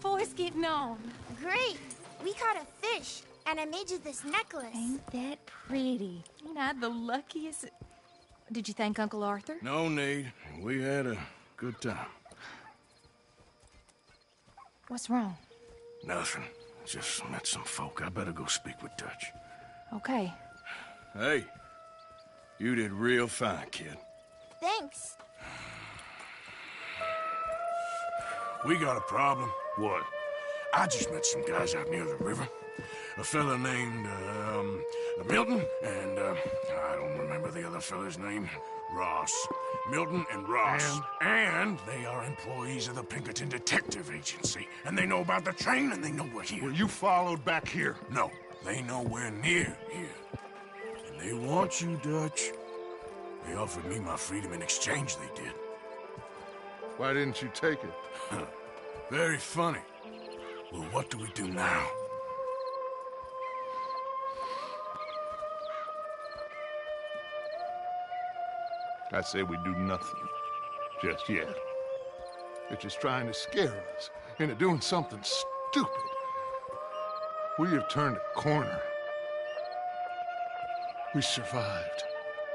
boys getting on? Great. We caught a fish, and I made you this necklace. Ain't that pretty? Ain't I the luckiest? Did you thank Uncle Arthur? No need. We had a good time. What's wrong? Nothing. Just met some folk. I better go speak with Dutch. Okay. Hey, you did real fine, kid. Thanks. We got a problem. What? I just met some guys out near the river. A fella named, Milton, and, I don't remember the other fella's name. Ross. Milton and Ross. And they are employees of the Pinkerton Detective Agency. And they know about the train, and they know we're here. Were you followed back here? No, they know we're near here. And they want you, Dutch. They offered me my freedom in exchange, they did. Why didn't you take it? Huh. Very funny. Well, what do we do now? I say we do nothing. Just yet. They're just trying to scare us into doing something stupid. We have turned a corner. We survived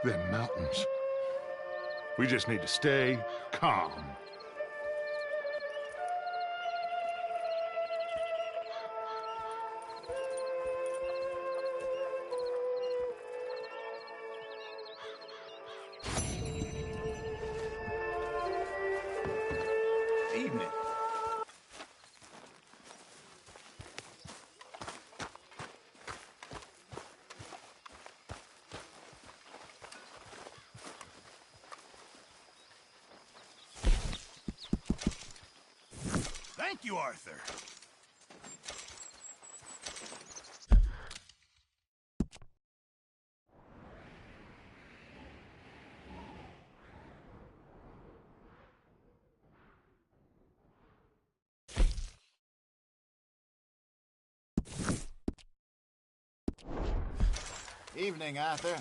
them mountains. We just need to stay calm. Evening. Thank you, Arthur. Evening, Arthur.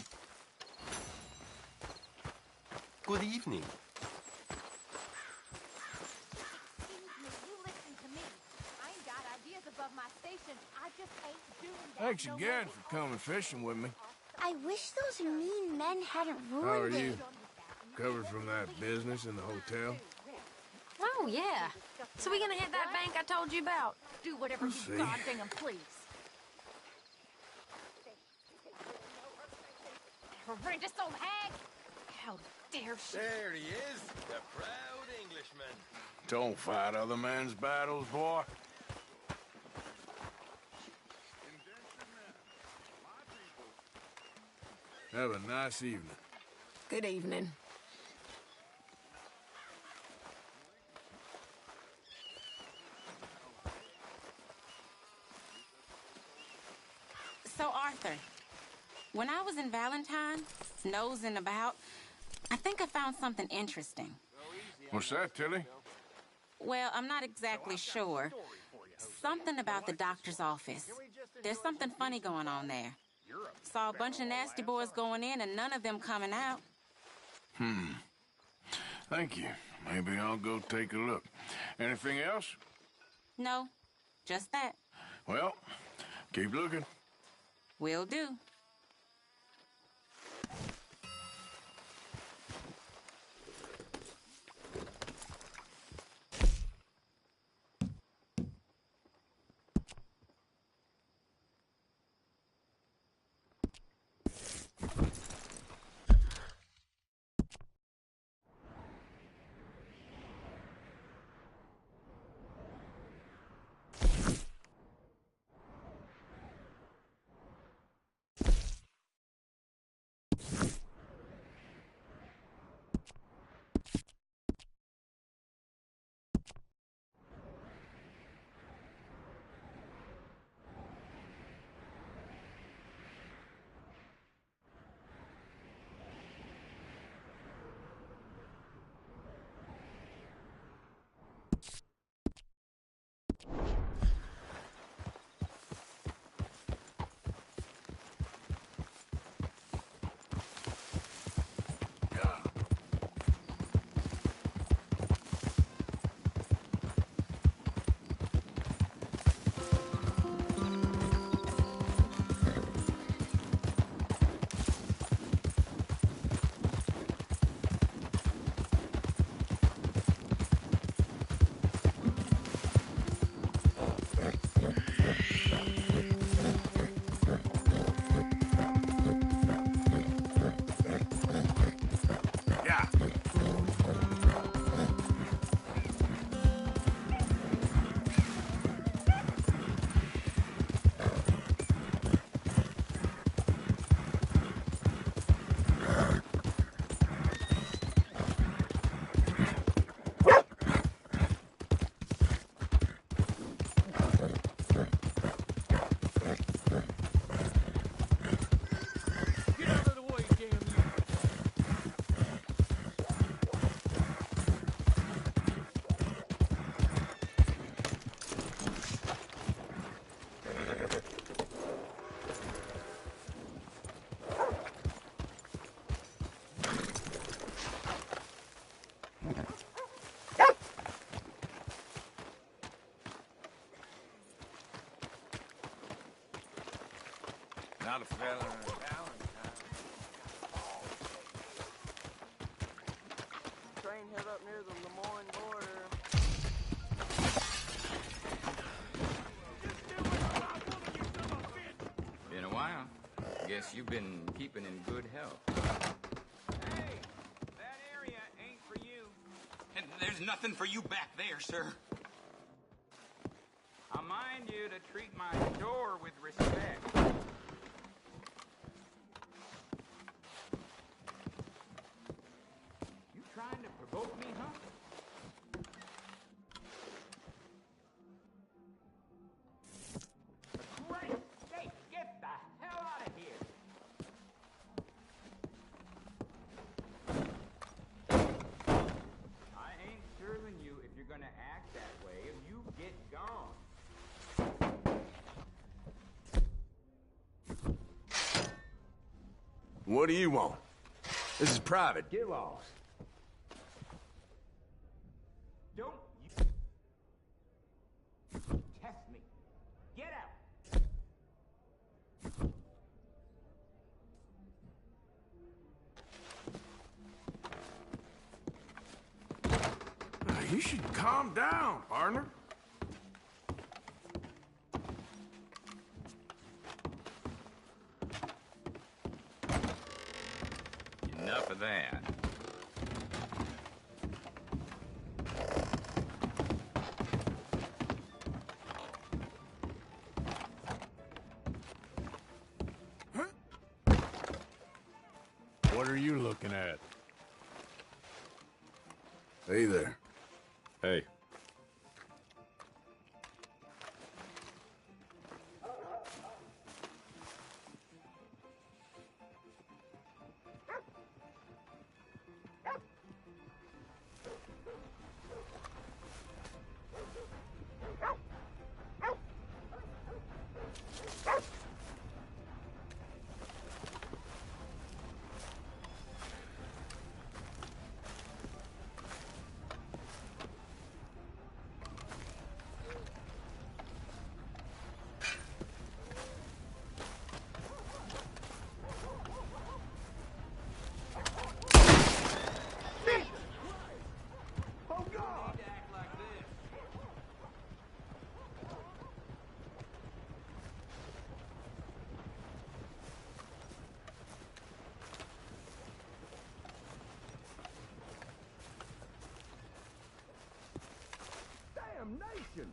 Good evening. Thanks again for coming fishing with me. I wish those mean men hadn't How are ruined you? it. Covered from that business in the hotel? Oh, yeah. So we gonna hit that bank I told you about? Do whatever See. you goddamn please. Horrendous old hag! How dare she? There he is, the proud Englishman. Don't fight other men's battles, boy. Have a nice evening. Good evening. So, Arthur, when I was in Valentine, nosing about, I think I found something interesting. What's that, Tilly? Well, I'm not exactly sure. Something about the doctor's office. There's something funny going on there. Saw a bunch of nasty boys going in and none of them coming out. Thank you. Maybe I'll go take a look. Anything else? No, just that. Well, keep looking. Will do. Not a fella in Valentine. Train held up near the Lemoyne border. Been a while. Guess you've been keeping in good health. Hey, that area ain't for you. And there's nothing for you back there, sir. I mind you to treat my door with respect. You trying to provoke me, huh? For Christ's sake, get the hell out of here! I ain't serving you if you're gonna act that way. You get gone. What do you want? This is private. Get lost. Don't you test me. Get out. You should calm down, partner. Enough of that. What are you looking at? Hey there. Hey. Damnation!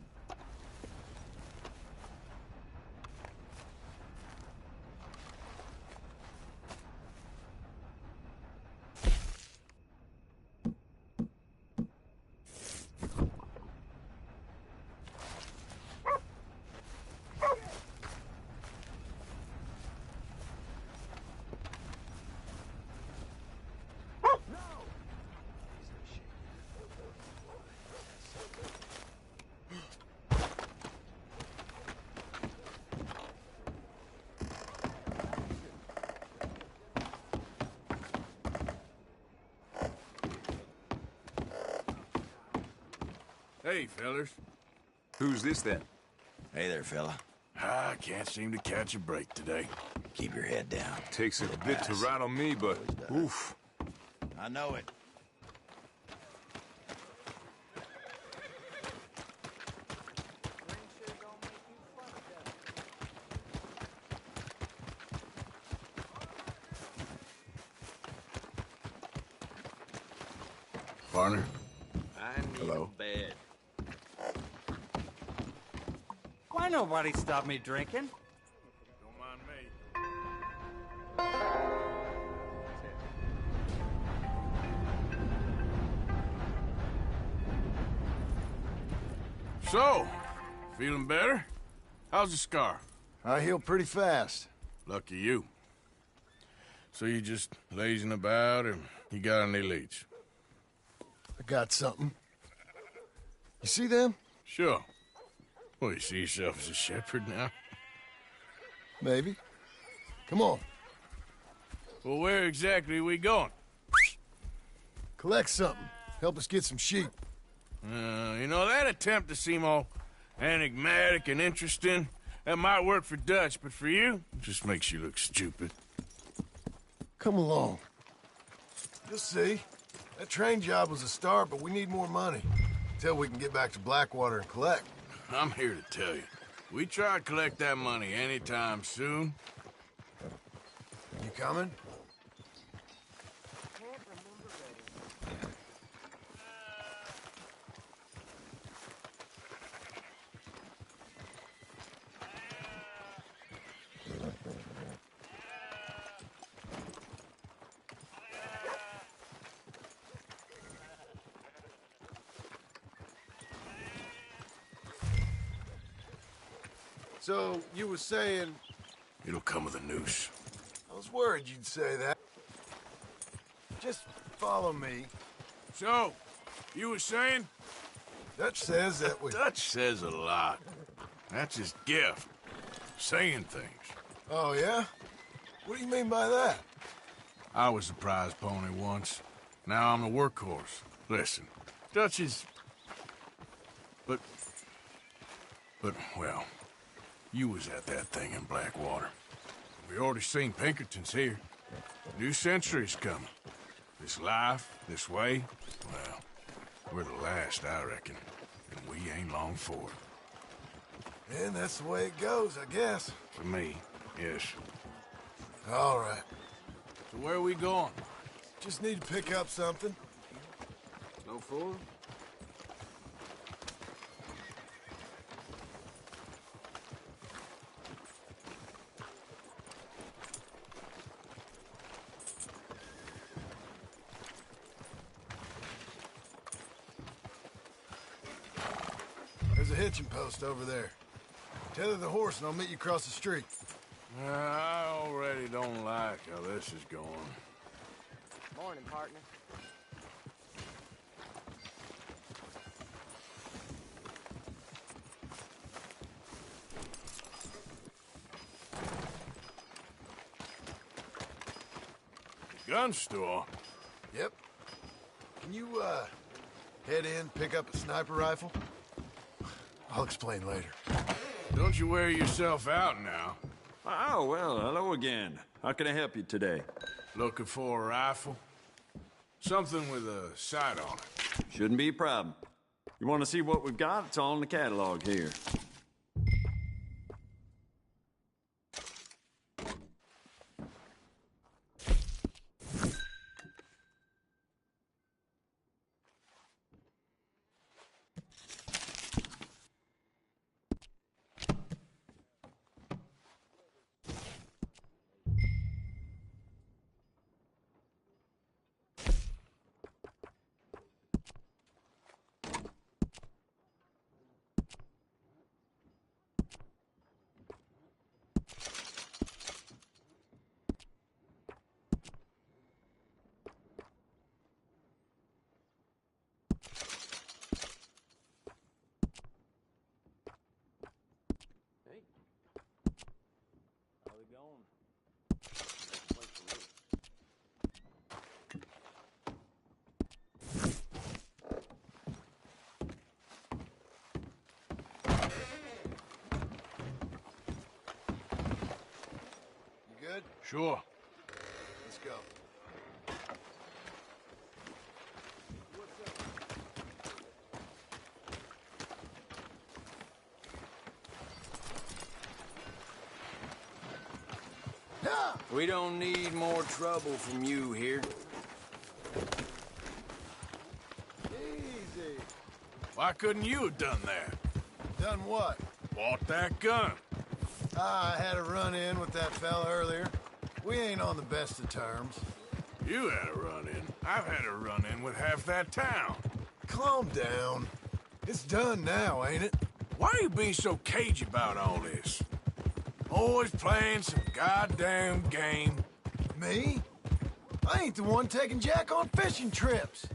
Hey, fellas. Who's this then? Hey there, fella. I can't seem to catch a break today. Keep your head down. Takes a bit to rattle me, but oof. I know it. Partner? I need Hello? a bed. Why nobody stop me drinking? Don't mind me. So, feeling better? How's the scar? I heal pretty fast. Lucky you. So you just lazing about, or you got any leads? I got something. You see them? Sure. Well, you see yourself as a shepherd now? Maybe. Come on. Well, where exactly are we going? Collect something. Help us get some sheep. You know, that attempt to seem all enigmatic and interesting That might work for Dutch, but for you, it just makes you look stupid. Come along. You'll see. That train job was a start, but we need more money. Until we can get back to Blackwater and collect. I'm here to tell you. We try to collect that money anytime soon. You coming? So, you were saying... It'll come with a noose. I was worried you'd say that. Just follow me. So, you were saying? Dutch says that we... Dutch says a lot. That's his gift. Saying things. Oh, yeah? What do you mean by that? I was a prize pony once. Now I'm a workhorse. Listen, Dutch is... But, well, you was at that thing in Blackwater. We already seen Pinkertons here. New century's coming. This life, this way, well, we're the last, I reckon. And we ain't long for it. And that's the way it goes, I guess. For me, yes. All right. So where are we going? Just need to pick up something. No fool? There's a hitching post over there. Tether the horse and I'll meet you across the street. I already don't like how this is going. Morning, partner. Gun store? Yep. Can you, head in, pick up a sniper rifle? I'll explain later. Don't you wear yourself out now. Oh, well, hello again. How can I help you today? Looking for a rifle? Something with a sight on it. Shouldn't be a problem. You want to see what we've got? It's all in the catalog here. Good? Sure. Let's go. We don't need more trouble from you here. Easy. Why couldn't you have done that? Done what? Bought that gun. I had a run-in with that fella earlier. We ain't on the best of terms. You had a run-in. I've had a run-in with half that town. Calm down. It's done now, ain't it? Why are you being so cagey about all this? Always playing some goddamn game. Me? I ain't the one taking Jack on fishing trips.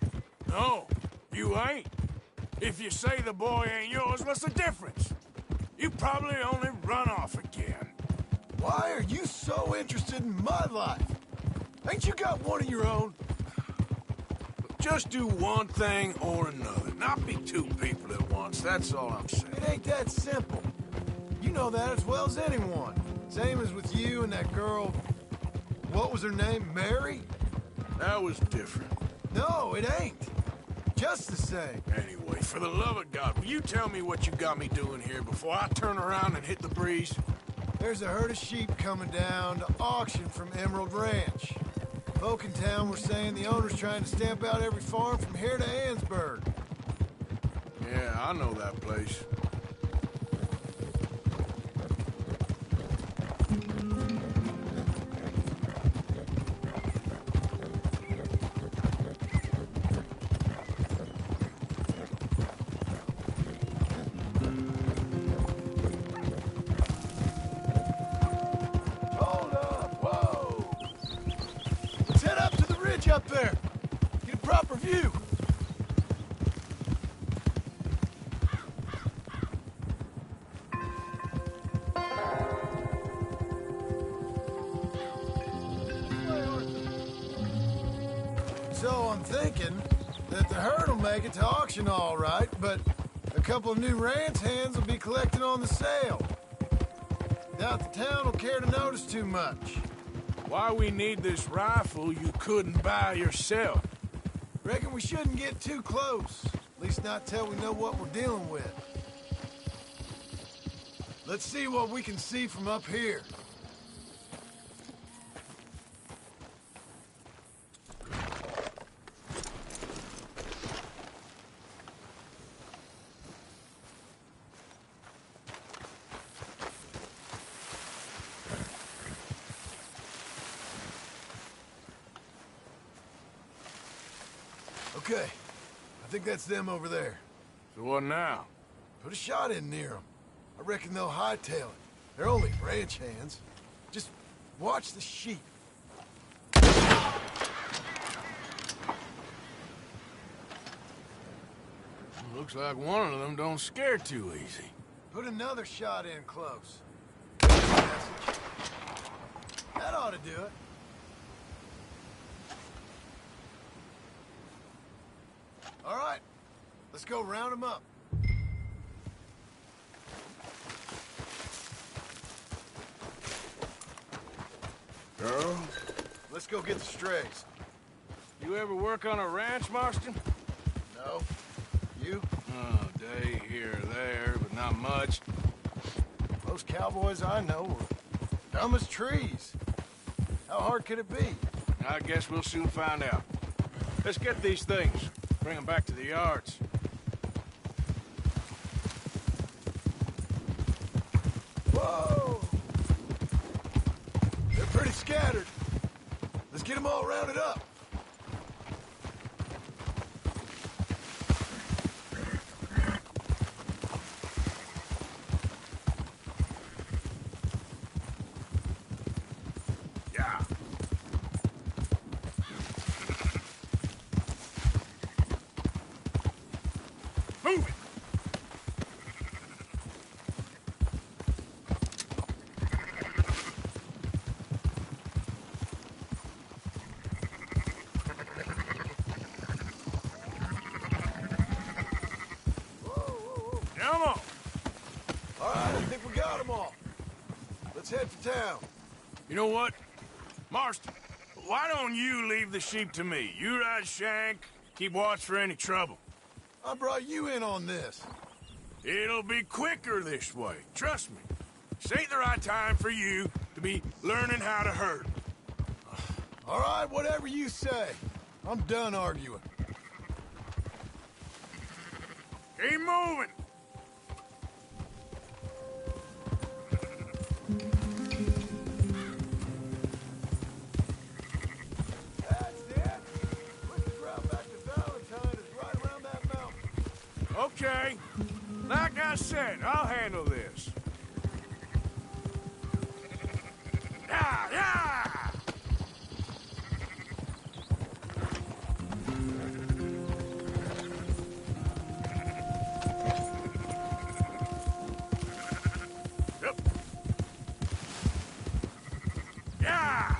No, you ain't. If you say the boy ain't yours, what's the difference? You probably only run off again. Why are you so interested in my life? Ain't you got one of your own? Just do one thing or another. Not be two people at once, that's all I'm saying. It ain't that simple. You know that as well as anyone. Same as with you and that girl... What was her name? Mary? That was different. No, it ain't. Just the same. Anyway, for the love of God, will you tell me what you got me doing here before I turn around and hit the breeze? There's a herd of sheep coming down to auction from Emerald Ranch. Folk in town were saying the owner's trying to stamp out every farm from here to Ansburg. Yeah, I know that place. Up there. Get a proper view. So I'm thinking that the herd will make it to auction all right, but a couple of new ranch hands will be collecting on the sale. Doubt the town will care to notice too much. Why we need this rifle you couldn't buy yourself? Reckon we shouldn't get too close. At least not till we know what we're dealing with. Let's see what we can see from up here. Okay, I think that's them over there. So what now? Put a shot in near them. I reckon they'll hightail it. They're only ranch hands. Just watch the sheep. Looks like one of them don't scare too easy. Put another shot in close. That ought to do it. All right, let's go round them up. Girl? Let's go get the strays. You ever work on a ranch, Marston? No. You? Oh, day here or there, but not much. Most cowboys I know are dumb as trees. How hard could it be? I guess we'll soon find out. Let's get these things. Bring them back to the yards. Whoa! They're pretty scattered. Let's get them all rounded up. Yeah. Move it! Come on! All right, I think we got them all. Let's head for town. You know what? Marston, why don't you leave the sheep to me? You ride Shank, keep watch for any trouble. I brought you in on this. It'll be quicker this way, trust me. This ain't the right time for you to be learning how to herd. All right, whatever you say. I'm done arguing. Keep moving! That's it. Quickest route back to Valentine is right around that mountain. Okay. Like I said, I'll handle this. Yeah, yeah! Yep. Yeah!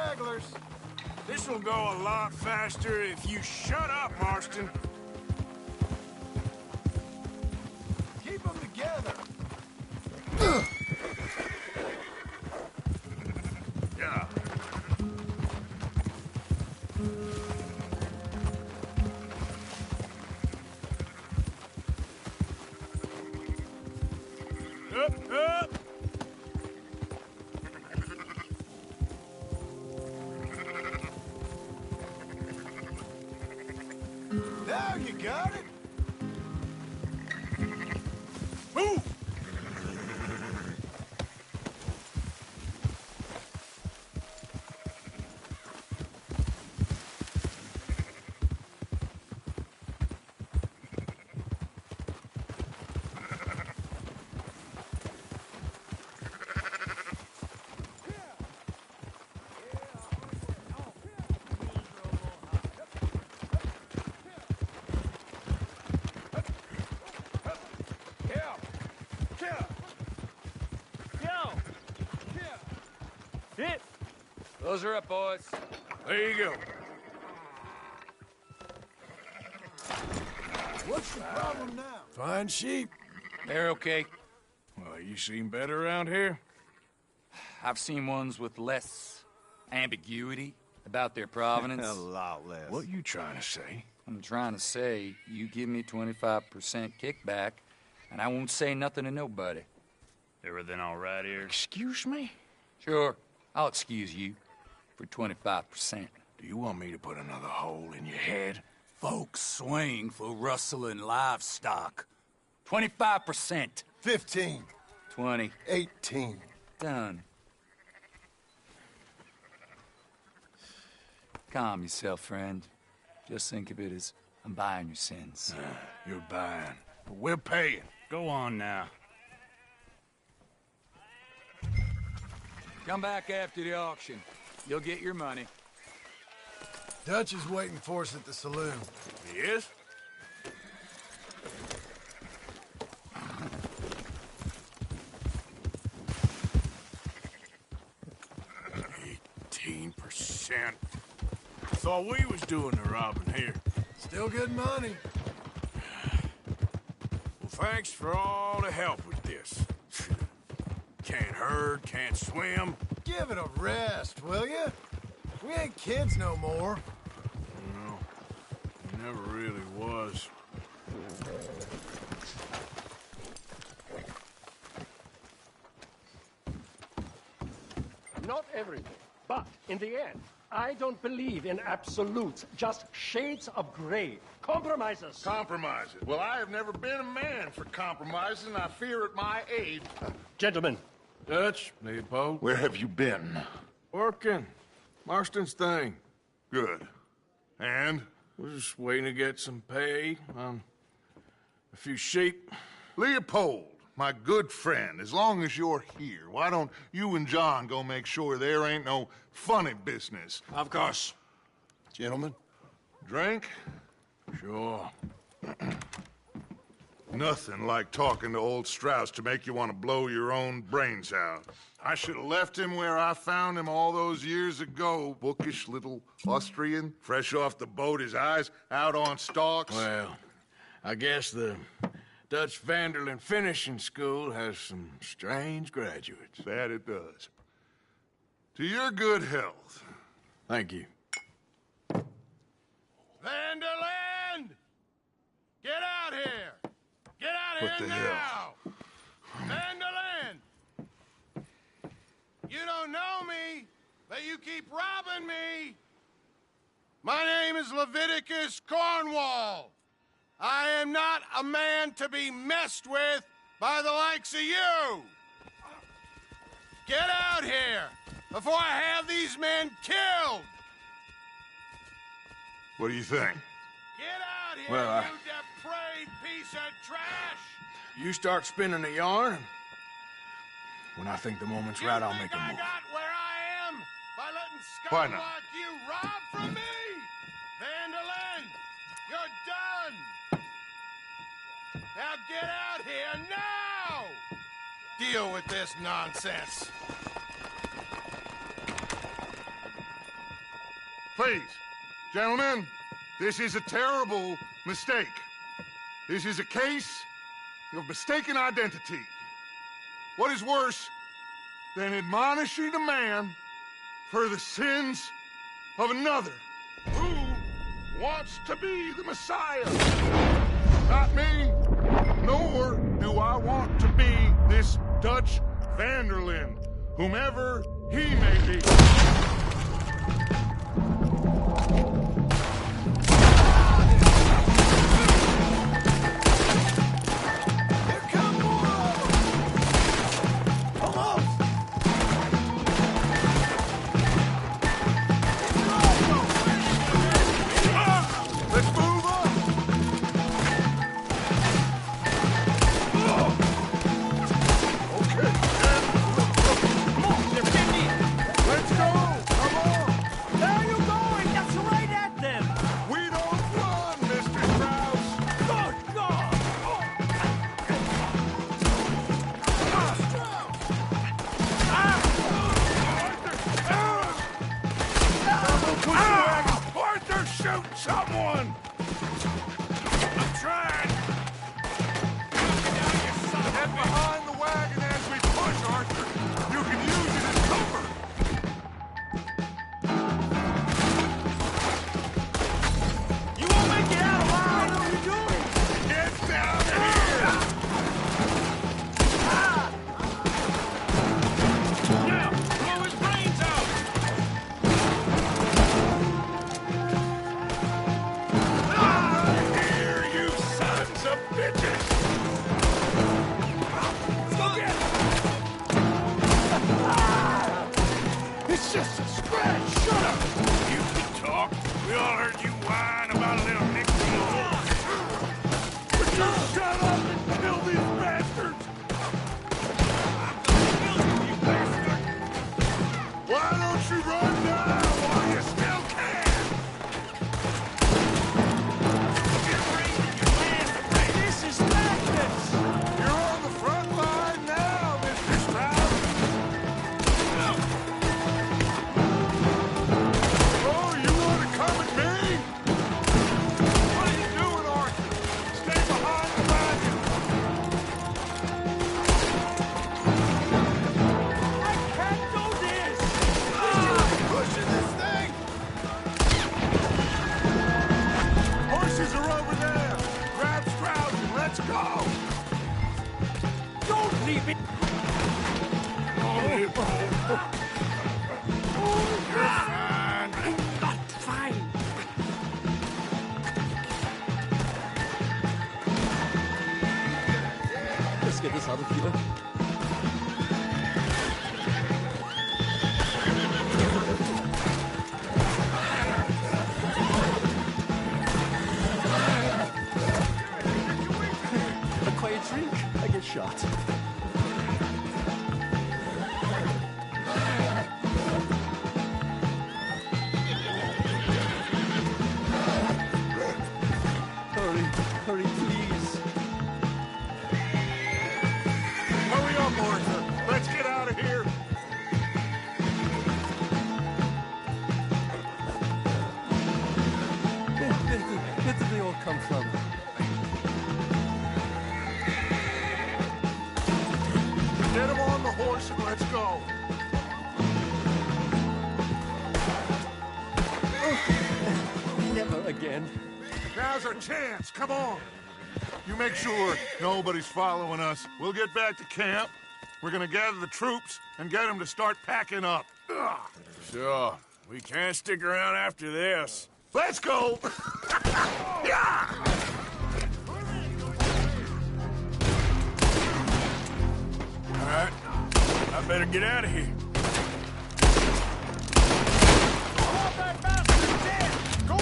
stragglers. This will go a lot faster if you shut up, Marston. Keep them together. Yeah. Up! Now you got it. Move! Those are up, boys. There you go. What's the problem now? Fine sheep. They're okay. Well, you seen better around here? I've seen ones with less ambiguity about their provenance. A lot less. What you trying to say? I'm trying to say, you give me 25% kickback, and I won't say nothing to nobody. Everything all right here? Excuse me? Sure, I'll excuse you for 25%. Do you want me to put another hole in your head? Folks swing for rustling livestock. 25%. 15. 20. 18. Done. Calm yourself, friend. Just think of it as I'm buying your sins. You're buying, but we're paying. Go on now. Come back after the auction. You'll get your money. Dutch is waiting for us at the saloon. He is? %. Thought we was doing the robbing here. Still good money. Well, thanks for all the help with this. Can't herd, can't swim. Give it a rest, will you? We ain't kids no more. No, it never really was. Not everything, but in the end, I don't believe in absolutes, just shades of gray. Compromises. Compromises. Well, I have never been a man for compromises, and I fear at my age. Gentlemen. Dutch, Leopold. Where have you been? Working. Marston's thing. Good. And? We're just waiting to get some pay on a few sheep. Leopold, my good friend, as long as you're here, why don't you and John go make sure there ain't no funny business? Of course. Gentlemen, drink? Sure. Nothing like talking to old Strauss to make you want to blow your own brains out. I should have left him where I found him all those years ago. Bookish little Austrian, fresh off the boat, his eyes out on stalks. Well, I guess the Dutch Vanderlyn Finishing School has some strange graduates. That it does. To your good health. Thank you. Vanderland! Get out here! Get out What here the now! Vanderland! You don't know me, but you keep robbing me! My name is Leviticus Cornwall. I am not a man to be messed with by the likes of you! Get out here before I have these men killed! What do you think? Get out here, Well, you depraved piece of trash! You start spinning the yarn. When I think the moment's right, I'll make a I move. got where I am by letting Why scum not? like you rob from me! Vanderlyn, you're done! Now get out here now! Deal with this nonsense. Please, gentlemen, this is a terrible mistake. This is a case of mistaken identity. What is worse than admonishing a man for the sins of another who wants to be the Messiah? Not me, nor do I want to be this Dutch Vanderlyn, whomever he may be. Get this out of here. A quiet drink, I get shot. Hurry, please. Hurry up, Arthur. Let's get out of here. Where did they all come from? Get him on the horse and let's go. Never again. Now's our chance. Come on. You make sure nobody's following us. We'll get back to camp. We're gonna gather the troops and get them to start packing up. Ugh. Sure. We can't stick around after this. Let's go! Yeah! All right. I better get out of here. Go on!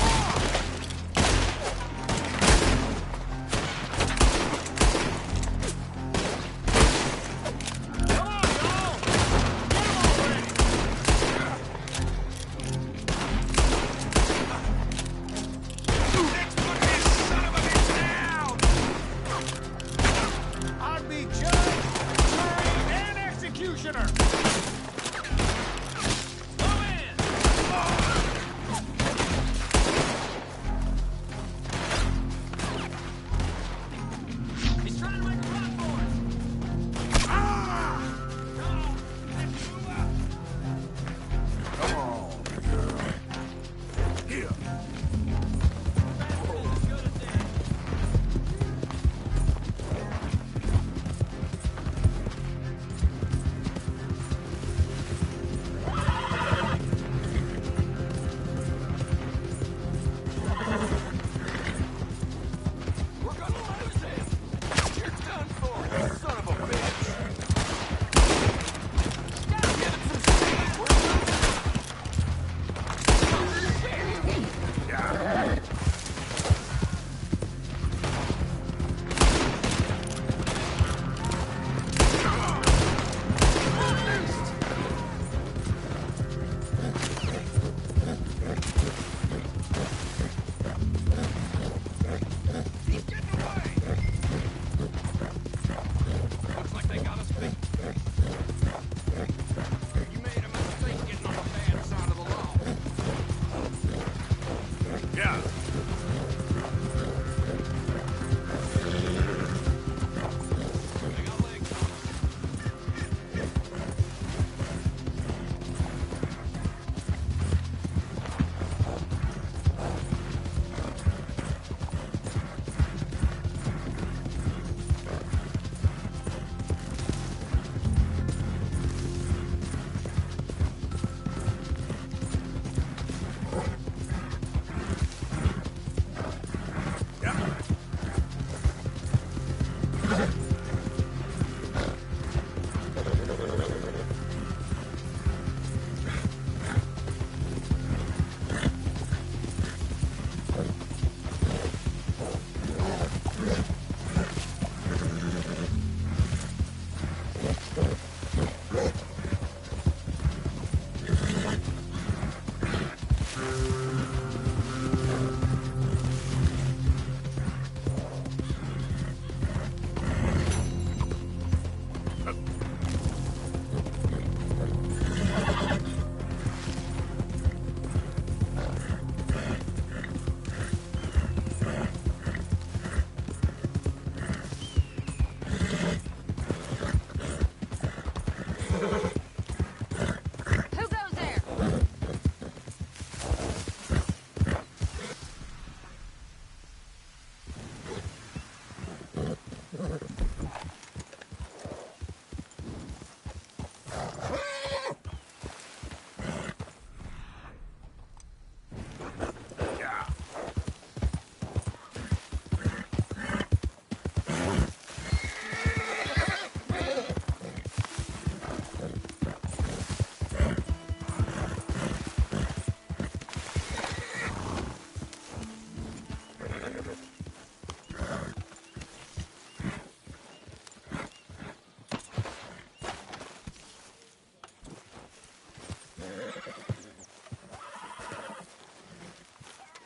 I'd be judge, jury, and executioner. Yeah.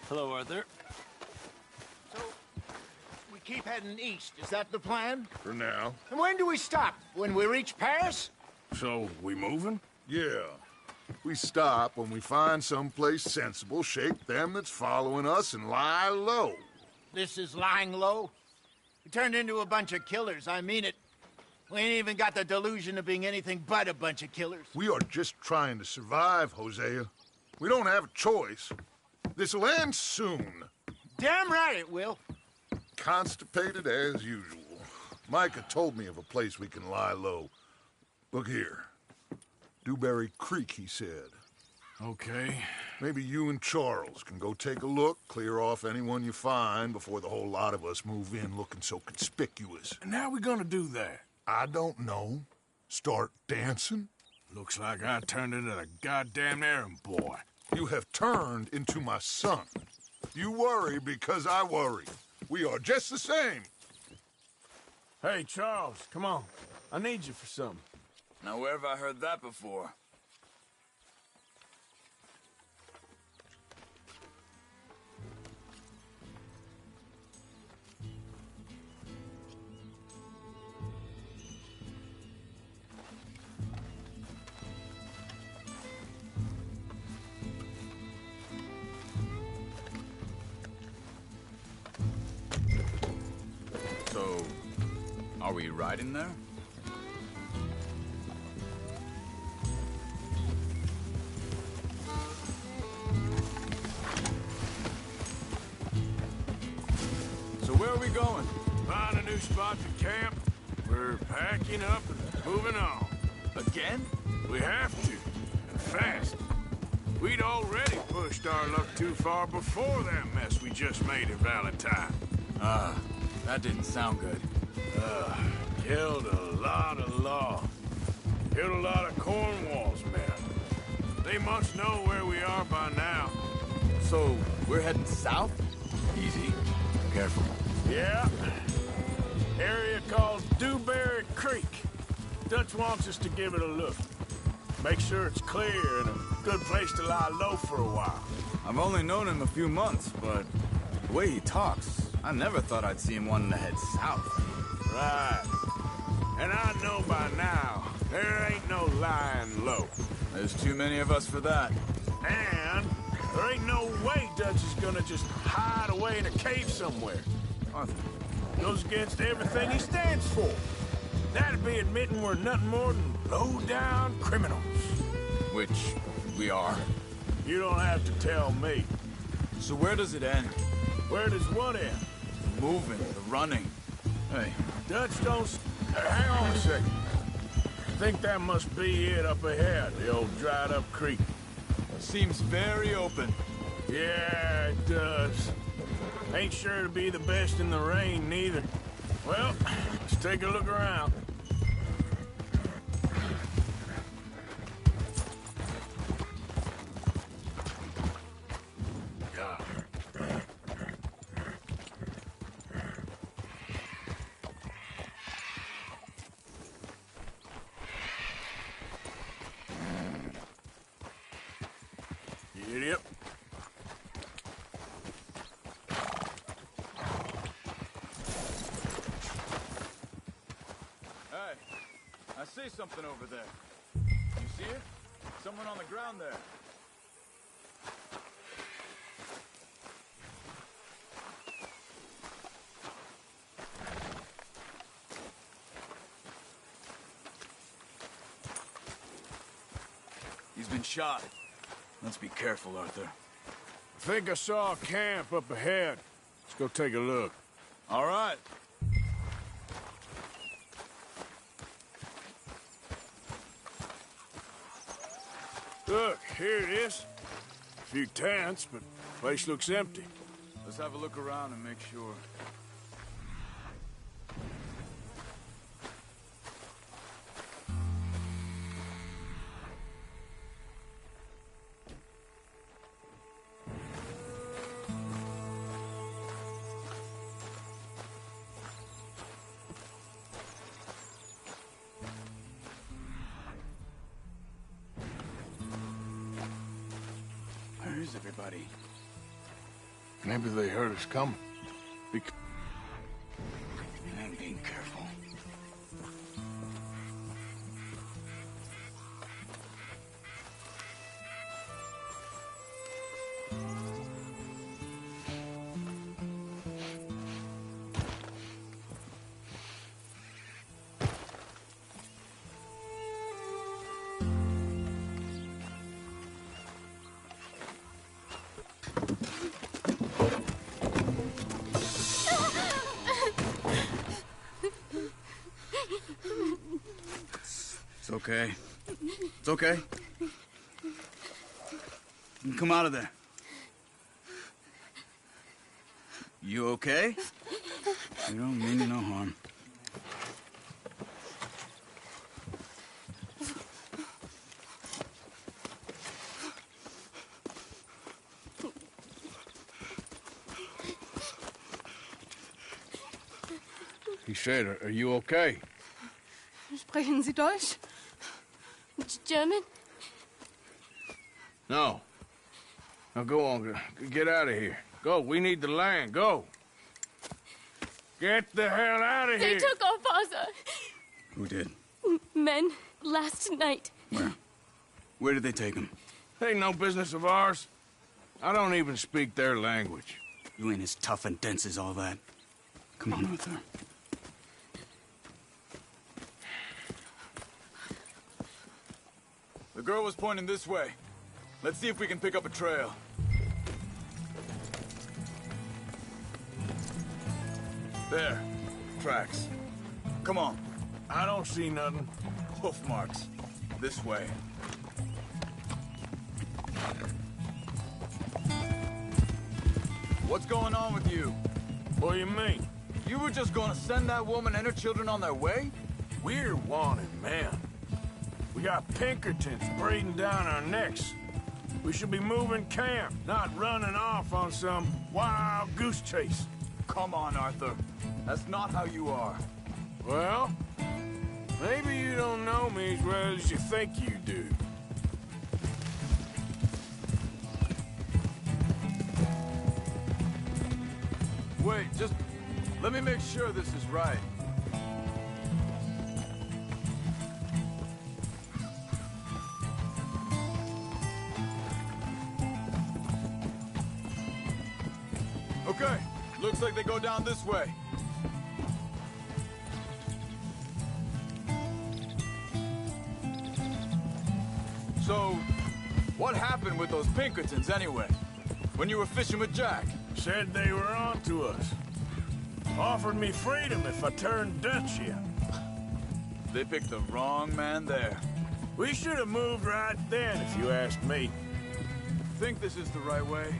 Hello, Arthur. So, we keep heading east. Is that the plan? For now. And when do we stop? When we reach Paris? So, we moving? Yeah. We stop when we find someplace sensible, shake them that's following us, and lie low. This is lying low? We turned into a bunch of killers, I mean it. We ain't even got the delusion of being anything but a bunch of killers. We are just trying to survive, Hosea. We don't have a choice. This'll end soon. Damn right it will. Constipated as usual. Micah told me of a place we can lie low. Look here. Dewberry Creek, he said. Okay. Maybe you and Charles can go take a look, clear off anyone you find before the whole lot of us move in looking so conspicuous. And how we gonna do that? I don't know. Start dancing? Looks like I turned into a goddamn errand boy. You have turned into my son. You worry because I worry. We are just the same. Hey, Charles, come on. I need you for something. Now, where have I heard that before? So, are we riding there? So where are we going? Find a new spot to camp. We're packing up and moving on. Again? We have to. And fast. We'd already pushed our luck too far before that mess we just made at Valentine. That didn't sound good. Killed a lot of law. Killed a lot of Cornwall's men. They must know where we are by now. So, we're heading south? Easy. Careful. Yeah. Area called Dewberry Creek. Dutch wants us to give it a look. Make sure it's clear and a good place to lie low for a while. I've only known him a few months, but the way he talks, I never thought I'd see him wanting to head south. Right. And I know by now, there ain't no lying low. There's too many of us for that. And there ain't no way Dutch is gonna just hide away in a cave somewhere. Arthur. Goes against everything he stands for. That'd be admitting we're nothing more than low-down criminals. Which we are. You don't have to tell me. So where does it end? Where does what end? The moving, the running. Hey. Dutch don't... hang on a second. I think that must be it up ahead, the old dried-up creek. Seems very open. Yeah, it does. Ain't sure to be the best in the rain, neither. Well, let's take a look around. Yep. Hey, I see something over there. You see it? Someone on the ground there. He's been shot. Let's be careful, Arthur. I think I saw a camp up ahead. Let's go take a look. All right. Look, here it is. A few tents, but the place looks empty. Let's have a look around and make sure. Where's everybody? Maybe they heard us coming. I'm being careful. It's okay. It's okay. You can come out of there. You okay? You don't mean you no harm. He said, are you okay? Sprechen Sie Deutsch? German? No. Now go on, get out of here. Go, we need the land, go. Get the hell out of They here! took our father. Who did? Men, last night. Where? Where did they take him? Ain't no business of ours. I don't even speak their language. You ain't as tough and dense as all that. Come on, Arthur. The girl was pointing this way. Let's see if we can pick up a trail. There. Tracks. Come on. I don't see nothing. Hoof marks. This way. What's going on with you? What do you mean? You were just gonna send that woman and her children on their way? We're wanted men. We got Pinkertons breathing down our necks. We should be moving camp, not running off on some wild goose chase. Come on, Arthur. That's not how you are. Well, maybe you don't know me as well as you think you do. Wait, just let me make sure this is right. Okay, looks like they go down this way. So, what happened with those Pinkertons anyway? When you were fishing with Jack? Said they were on to us. Offered me freedom if I turned Dutch in. They picked the wrong man there. We should have moved right then, if you asked me. Think this is the right way?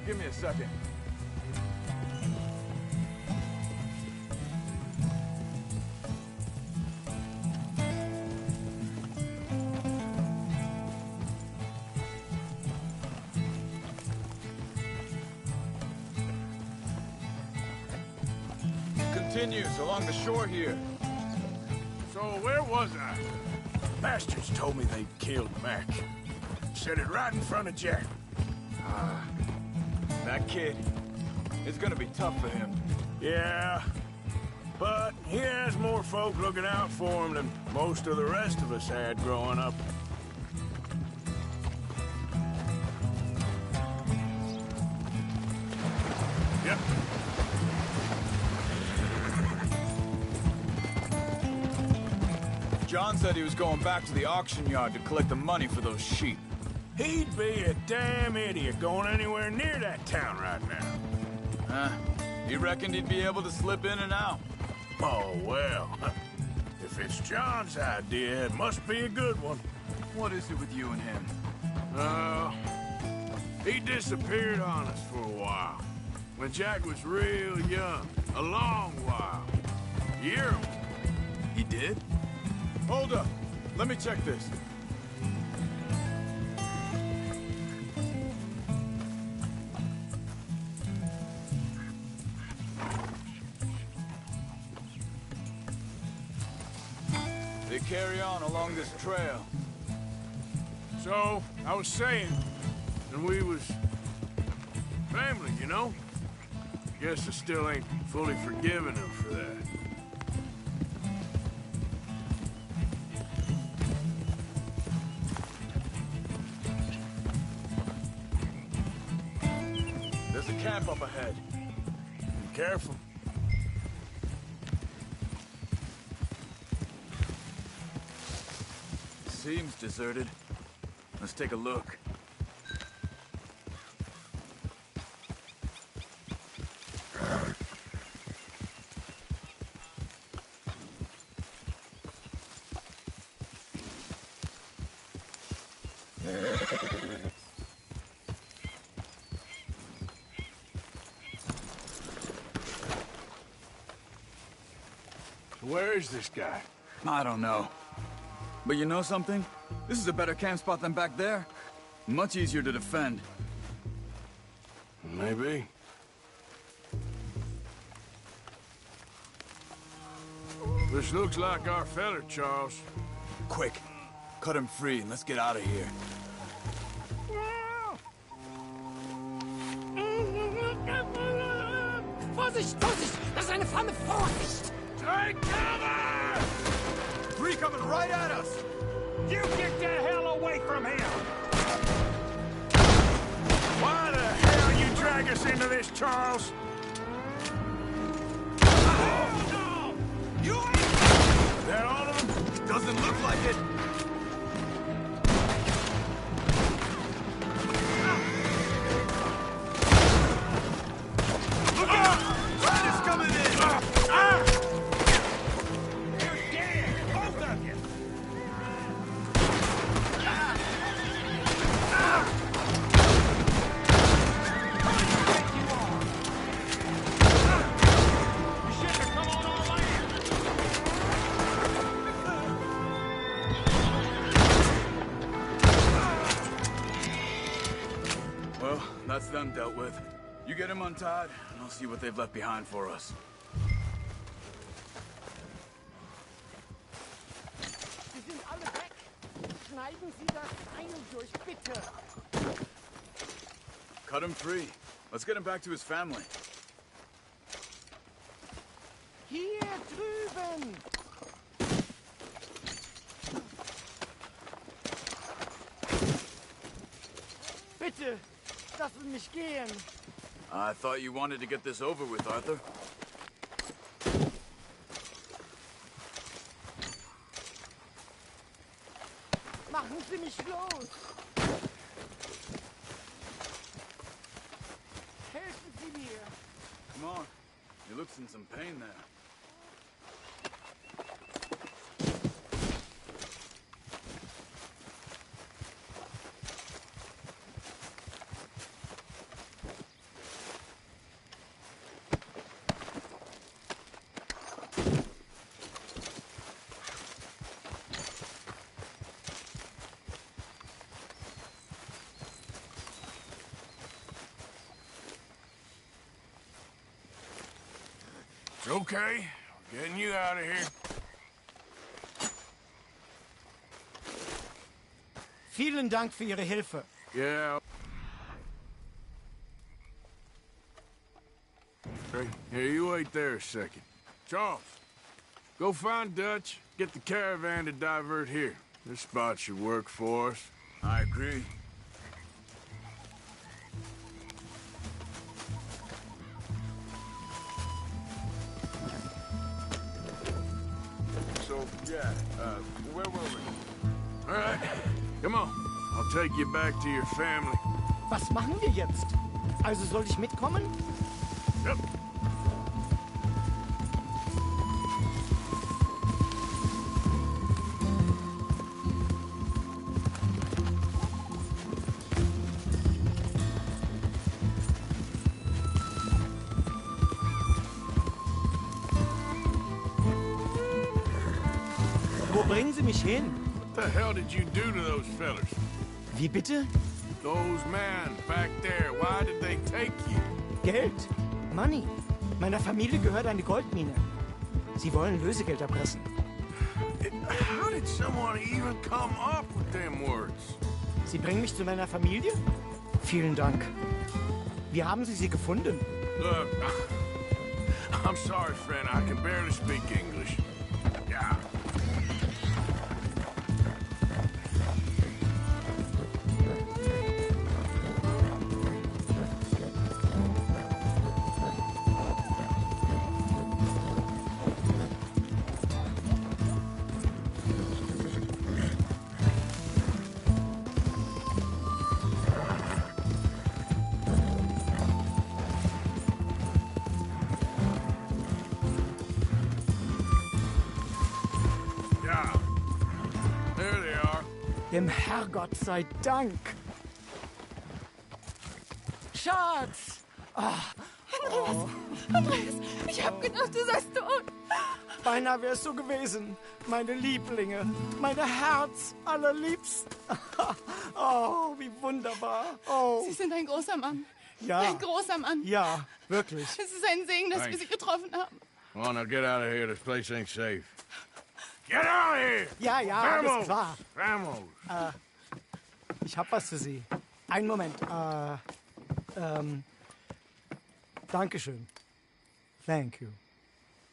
Give me a second. Continues along the shore here. So where was I? Bastards told me they'd killed Mac. Said it right in front of Jack. That kid. It's gonna be tough for him. Yeah, but he has more folk looking out for him than most of the rest of us had growing up. Yep. John said he was going back to the auction yard to collect the money for those sheep. He'd be a damn idiot going anywhere near that town right now. He reckoned he'd be able to slip in and out. Oh, well. If it's John's idea, it must be a good one. What is it with you and him? He disappeared on us for a while. When Jack was real young. A long while. A year. He did? Hold up. Let me check this. They carry on along this trail. So, I was saying, and we was family, you know? Guess I still ain't fully forgiven him for that. There's a camp up ahead. Be careful. Seems deserted. Let's take a look. Where is this guy? I don't know. But you know something? This is a better camp spot than back there. Much easier to defend. Maybe. This looks like our feller, Charles. Quick, cut him free and let's get out of here. Vorsicht, Vorsicht! Das ist eine Flamme! Vorsicht! Take cover! Three coming right at us! You get the hell away from him! Why the hell you drag us into this, Charles? Oh, no! You ain't... Is that all of them? It doesn't look like it. Look out! Riders coming in! You're dead, both of you! You shouldn't have come on our land! Well, that's them dealt with. You get them untied, and I'll see what they've left behind for us. Sie sind alle weg! Schneiden Sie das Seil durch, bitte! Cut him free. Let's get him back to his family. Hier drüben! Bitte, lassen Sie mich gehen! I thought you wanted to get this over with, Arthur. Machen Sie mich los! Helfen Sie mir! Come on. He looks in some pain there. It's okay. We're getting you out of here. Vielen Dank für Ihre Hilfe. Yeah. Hey, here, you wait there a second. Charles, go find Dutch. Get the caravan to divert here. This spot should work for us. I agree. So, yeah, where were we? All right, come on. I'll take you back to your family. Was machen wir jetzt? Also soll ich mitkommen? Yep. Wo bringen Sie mich hin? What the hell did you do to those fellas? Wie bitte? Those men back there, why did they take you? Geld. Money. Meiner Familie gehört eine Goldmine. Sie wollen Lösegeld erpressen. How did someone even come up with them words? Sie bringen mich zu meiner Familie? Vielen Dank. Wie haben Sie sie gefunden? Look, I'm sorry, friend. I can barely speak English. Yeah. Dem Herrgott sei Dank. Schatz! Andreas, ich hab gedacht, du seist tot. Beinahe wär's so gewesen. Meine Lieblinge, meine Herz allerliebsten. Oh, wie wunderbar. Oh. Sie sind ein großer Mann. Ja. Ein großer Mann. Ja, wirklich. Es ist ein Segen, dass wir Sie getroffen haben. Come on, now get out of here. This place ain't safe. Get out of here! Ja, ja, alles klar. Vamos! Ich hab was für Sie. Einen Moment. Dankeschön. Thank you.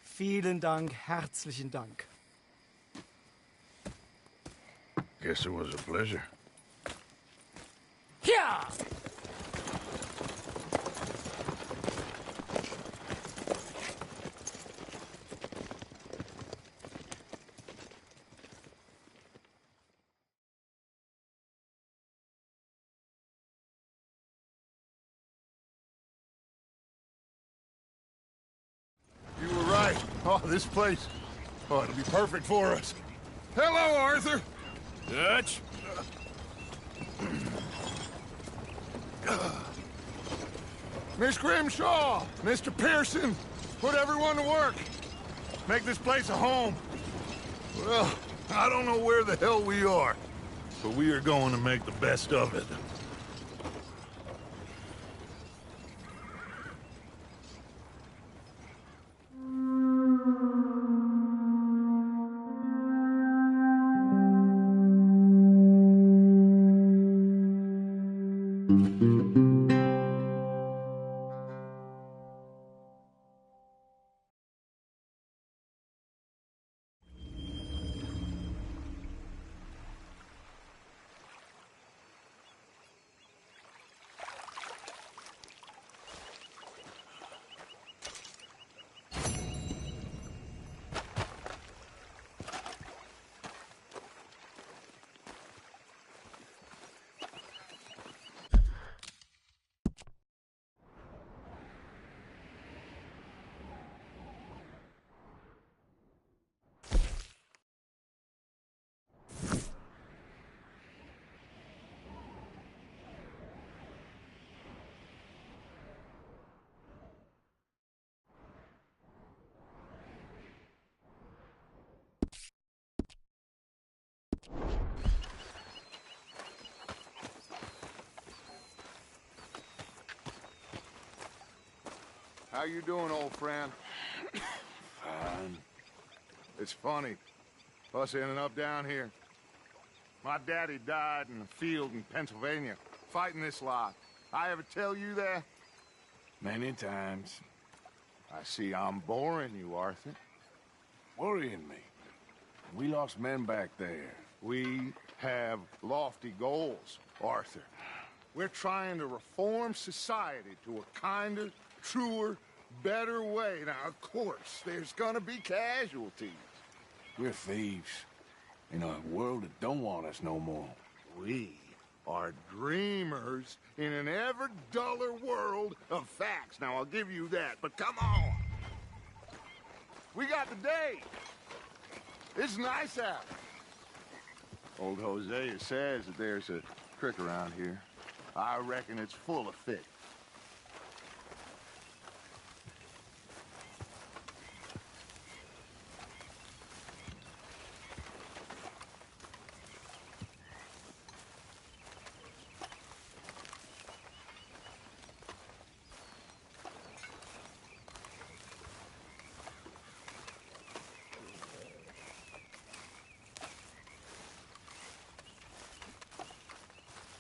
Vielen Dank, herzlichen Dank. Guess it was a pleasure. Ja! You were right. Oh, this place. Oh, it'll be perfect for us. Hello, Arthur. Dutch? Miss Grimshaw, Mr. Pearson, put everyone to work. Make this place a home. Well, I don't know where the hell we are, but we are going to make the best of it. How you doing, old friend? Fine. It's funny, us ending up down here. My daddy died in a field in Pennsylvania, fighting this lot. I ever tell you that? Many times. I see I'm boring you, Arthur. Worrying me. We lost men back there. We have lofty goals, Arthur. We're trying to reform society to a kinder, truer, better way. Now, of course, there's gonna be casualties. We're thieves. In a world that don't want us no more. We are dreamers in an ever duller world of facts. Now, I'll give you that, but come on. We got the day. It's nice out. Old Hosea says that there's a creek around here. I reckon it's full of fish.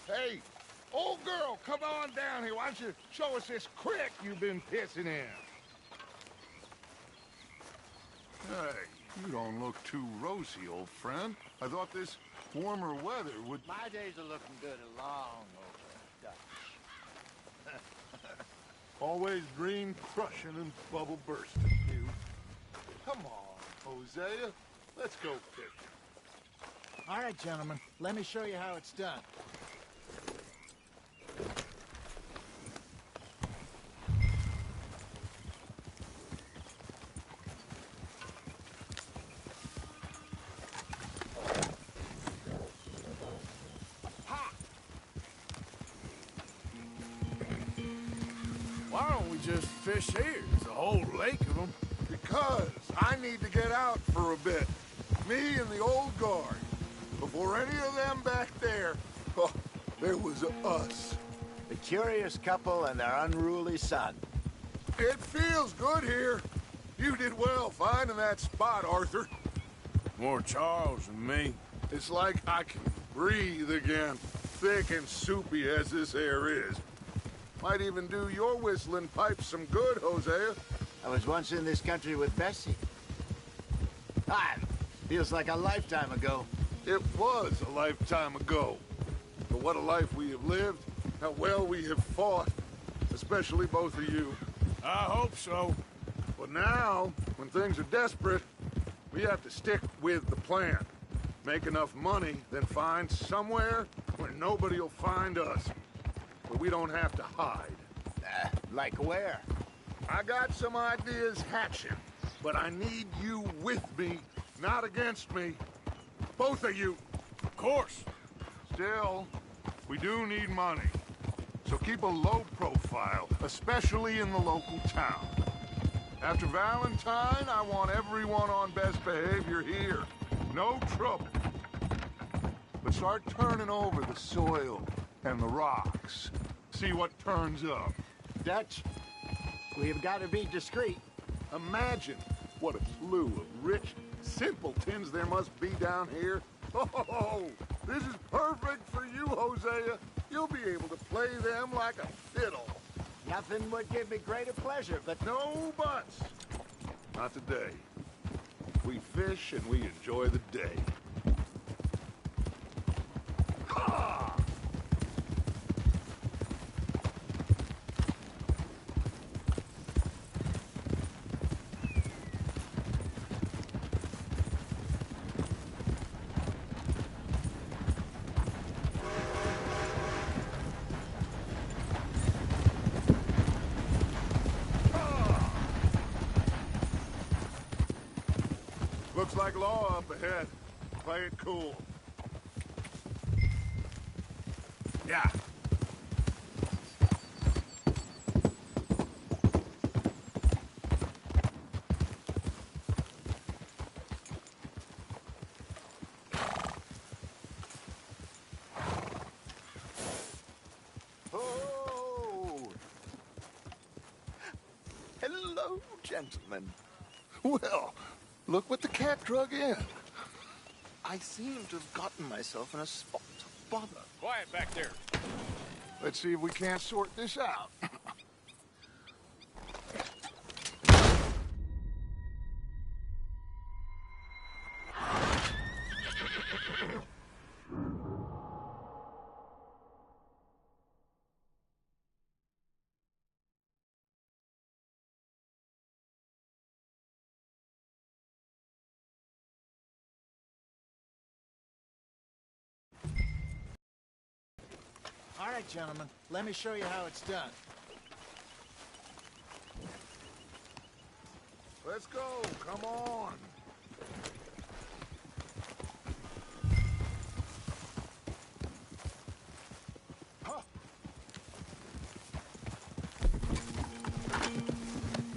Hey, old girl, come on down here. Why don't you show us this creek you've been pissing in? Hey, you don't look too rosy, old friend. I thought this warmer weather would... My days are looking good along over Dutch. Always dream crushing and bubble bursting, you. Come on, Hosea. Let's go fishing. All right, gentlemen. Let me show you how it's done. Why don't we just fish here? There's a whole lake of them. Because I need to get out for a bit. Me and the old guard. Before any of them back there, oh, there was us. The curious couple and their unruly son. It feels good here. You did well finding that spot, Arthur. More Charles than me. It's like I can breathe again, thick and soupy as this air is. Might even do your whistling pipes some good, Hosea. I was once in this country with Bessie. Feels like a lifetime ago. It was a lifetime ago. But what a life we have lived, how well we have fought, especially both of you. I hope so. But now, when things are desperate, we have to stick with the plan. Make enough money, then find somewhere where nobody will find us. Where we don't have to hide. Like where? I got some ideas hatching, but I need you with me, not against me. Both of you. Of course. Still, we do need money. So keep a low profile, especially in the local town. After Valentine, I want everyone on best behavior here. No trouble. But start turning over the soil and the rocks. See what turns up. Dutch, we've got to be discreet. Imagine what a slew of rich simpletons there must be down here. Oh, this is perfect for you, Hosea. You'll be able to play them like a fiddle. Nothing would give me greater pleasure, but... No buts. Not today. We fish and we enjoy the day. Ha! Looks like law up ahead. Play it cool. Yeah. gentlemen. Well, look what the cat drug in. I seem to have gotten myself in a spot of bother. Quiet back there. Let's see if we can't sort this out. All right, gentlemen, let me show you how it's done. Let's go, come on.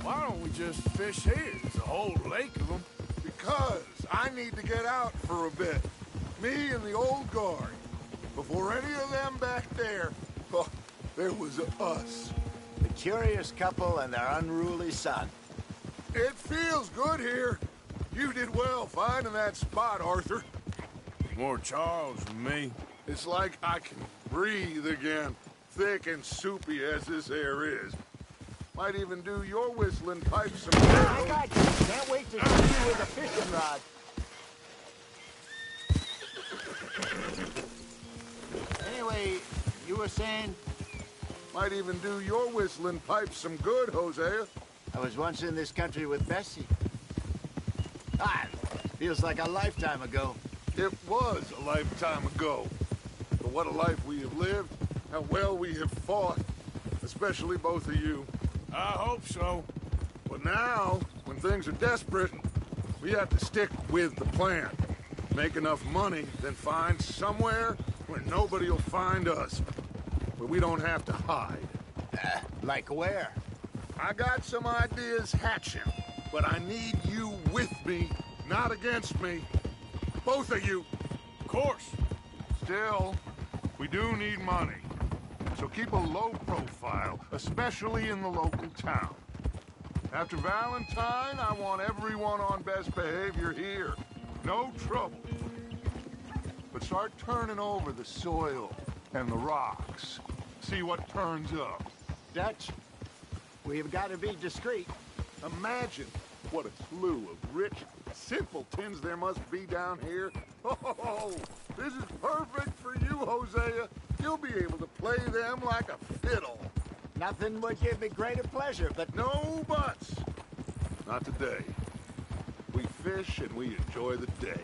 Why don't we just fish here? There's a whole lake of them. Because I need to get out for a bit. Me and the old guard. Before any of them back there, oh, there was us. The curious couple and their unruly son. It feels good here. You did well finding that spot, Arthur. More Charles than me. It's like I can breathe again, thick and soupy as this air is. Might even do your whistling pipe some... I got you. Can't wait to see you with a fishing rod. Anyway, you were saying? Might even do your whistling pipe some good, Hosea. I was once in this country with Bessie. Feels like a lifetime ago. It was a lifetime ago. But what a life we have lived. How well we have fought. Especially both of you. I hope so. But now, when things are desperate, we have to stick with the plan. Make enough money, then find somewhere where nobody will find us. Where we don't have to hide. Like where? I got some ideas hatching, but I need you with me, not against me. Both of you. Of course. Still, we do need money. So keep a low profile, especially in the local town. After Valentine, I want everyone on best behavior here. No trouble. But start turning over the soil and the rocks. See what turns up. Dutch, we've got to be discreet. Imagine what a slew of rich simpletons there must be down here. Oh, this is perfect for you, Hosea. You'll be able to play them like a fiddle. Nothing would give me greater pleasure, but... No buts. Not today. We fish and we enjoy the day.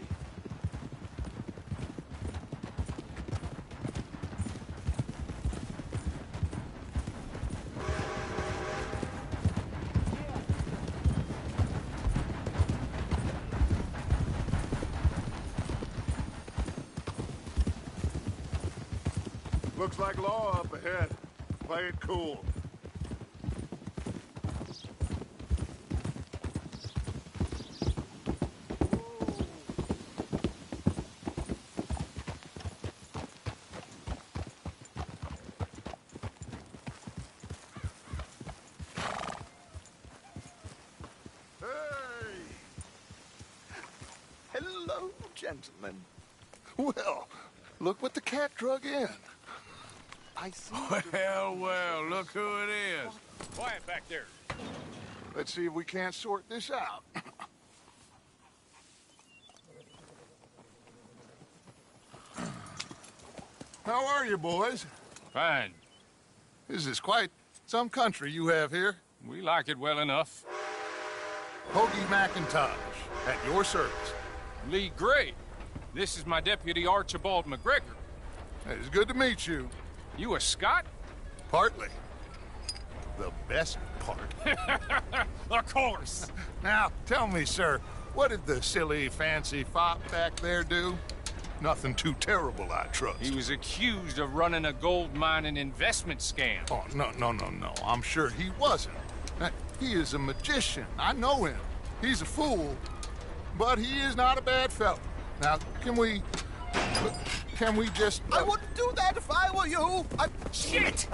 Looks like law up ahead. Play it cool. Hello, gentlemen. Well, look what the cat drug in. I see. Well, look who it is. Quiet back there. Let's see if we can't sort this out. How are you, boys? Fine. This is quite some country you have here. We like it well enough. Hoagie McIntosh, at your service. Lee Gray. This is my deputy, Archibald McGregor. It's good to meet you. You a Scot? Partly. The best part. Of course. Now, tell me, sir, what did the silly, fancy fop back there do? Nothing too terrible, I trust. He was accused of running a gold mining investment scam. Oh, no. I'm sure he wasn't. He is a magician. I know him. He's a fool, but he is not a bad fellow. Now, can we just... I wouldn't do that if I were you. Shit!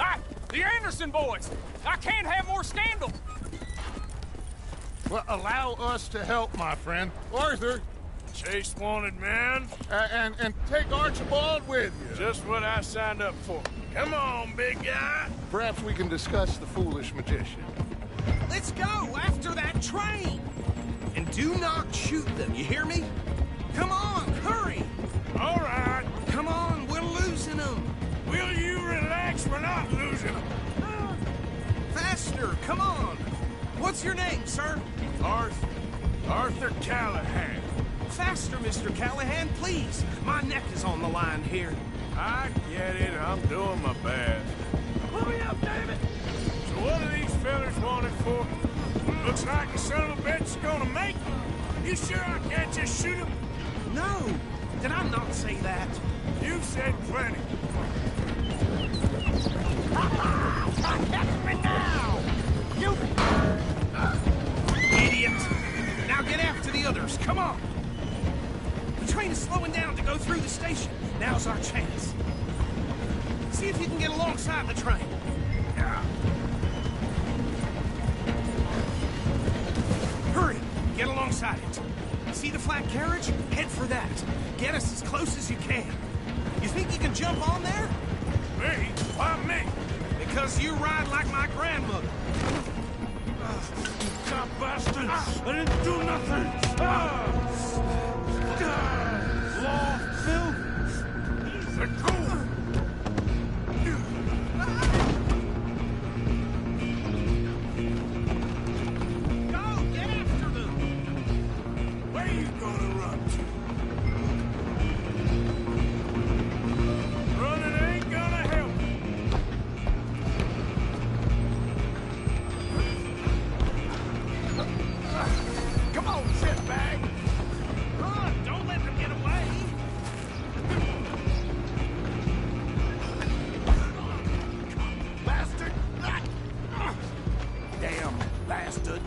The Anderson boys! I can't have more scandal! Well, allow us to help, my friend. Arthur! Chase wanted man? And take Archibald with you. Just what I signed up for. Come on, big guy. Perhaps we can discuss the foolish magician. Let's go after that train! And do not shoot them, you hear me? Come on, hurry! All right. Come on, we're losing them. Will you relax? We're not losing them. Faster, come on. What's your name, sir? Arthur Callahan. Faster, Mr. Callahan, please. My neck is on the line here. I get it. I'm doing my best. Hurry up, David! So what are these fellas wanted for? Looks like the son of a bitch is gonna make it. You sure I can't just shoot him? No! Did I not say that? You said plenty. Catch me now! You... Idiot! Now get after the others, come on! The train is slowing down to go through the station. Now's our chance. See if you can get alongside the train. Hurry! Get alongside it. See the flat carriage? Head for that. Get us as close as you can. You think you can jump on there? Me? Why me? Because you ride like my grandmother. God bastard! I didn't do nothing! Law, Phil? Let go! Go! Get after them! Where you gonna run to? Running ain't gonna help. Come on, shitbag! Run! Don't let them get away! Bastard! Damn bastard!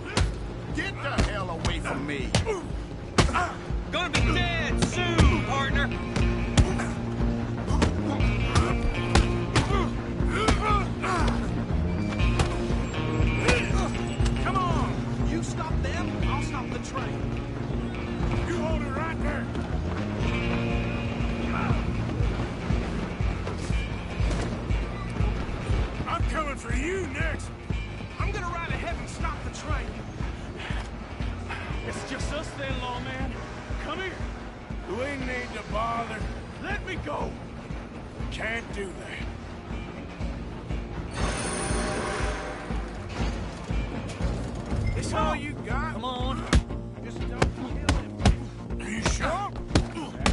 Get the hell away from me! Gonna be dead soon, partner. Come on! You stop them, I'll stop the train. You hold it right there! I'm coming for you next! I'm gonna ride ahead and stop the train. It's just us then, lawman. Come here. Do we need to bother? Let me go. Can't do that. It's all you got? Come on. Just don't kill him. Are you sure? Do it,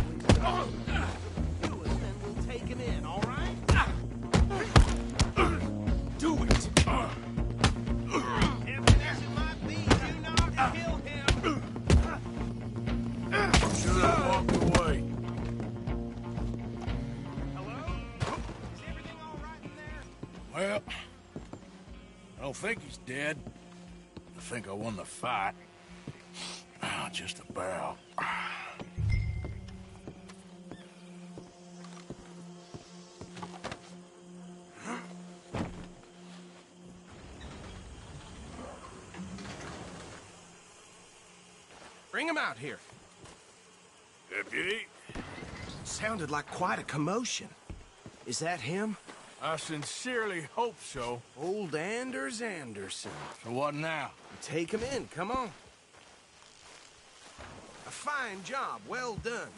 then we'll take him in, all right? Do it. Heavy as it might be, do not kill him. Should have walked away. Hello? Is everything all right in there? Well, I don't think he's dead. I think I won the fight. Just about. Bring him out here. Deputy? Sounded like quite a commotion. Is that him? I sincerely hope so. Old Anders Anderson. So what now? Take him in, come on. A fine job, well done.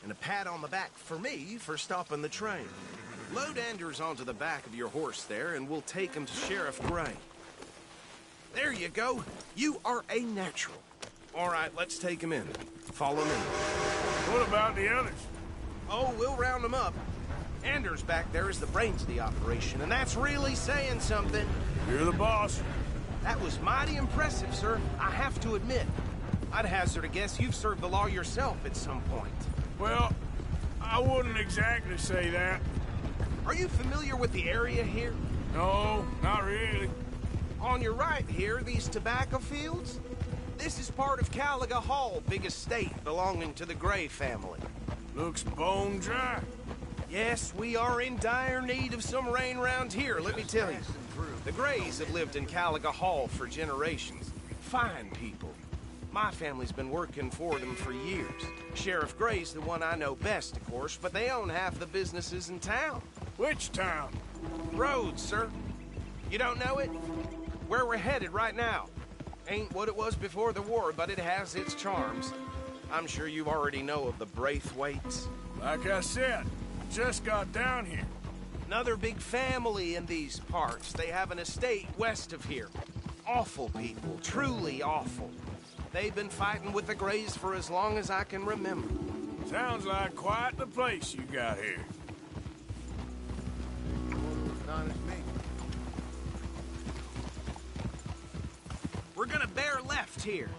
And a pat on the back for me for stopping the train. Load Anders onto the back of your horse there, and we'll take him to Sheriff Gray. There you go. You are a natural. All right, let's take him in. Follow me. What about the others? Oh, we'll round them up. Anders back there is the brains of the operation, and that's really saying something. You're the boss. That was mighty impressive, sir. I have to admit. I'd hazard a guess you've served the law yourself at some point. Well, I wouldn't exactly say that. Are you familiar with the area here? No, not really. On your right here, these tobacco fields? This is part of Caliga Hall, big estate belonging to the Gray family. Looks bone dry. Yes, we are in dire need of some rain round here, let me tell you. The Grays have lived in Caliga Hall for generations. Fine people. My family's been working for them for years. Sheriff Gray's the one I know best, of course, but they own half the businesses in town. Which town? Rhodes, sir. You don't know it? Where we're headed right now. Ain't what it was before the war, but it has its charms. I'm sure you already know of the Braithwaites. Like I said, just got down here. Another big family in these parts. They have an estate west of here. Awful people, truly awful. They've been fighting with the Grays for as long as I can remember. Sounds like quite the place you got here. We're gonna bear left here.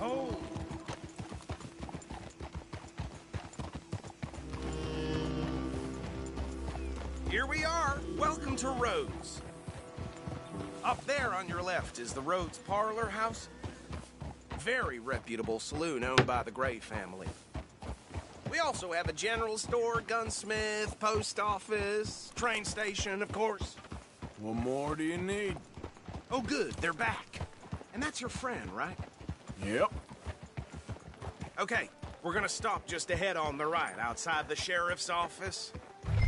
Oh. Here we are. Welcome to Rhodes. Up there on your left is the Rhodes Parlor House. Very reputable saloon owned by the Gray family. We also have a general store, gunsmith, post office, train station, of course. What more do you need? Oh, good. They're back. And that's your friend, right? Yep. Okay, we're gonna stop just ahead on the right, outside the sheriff's office.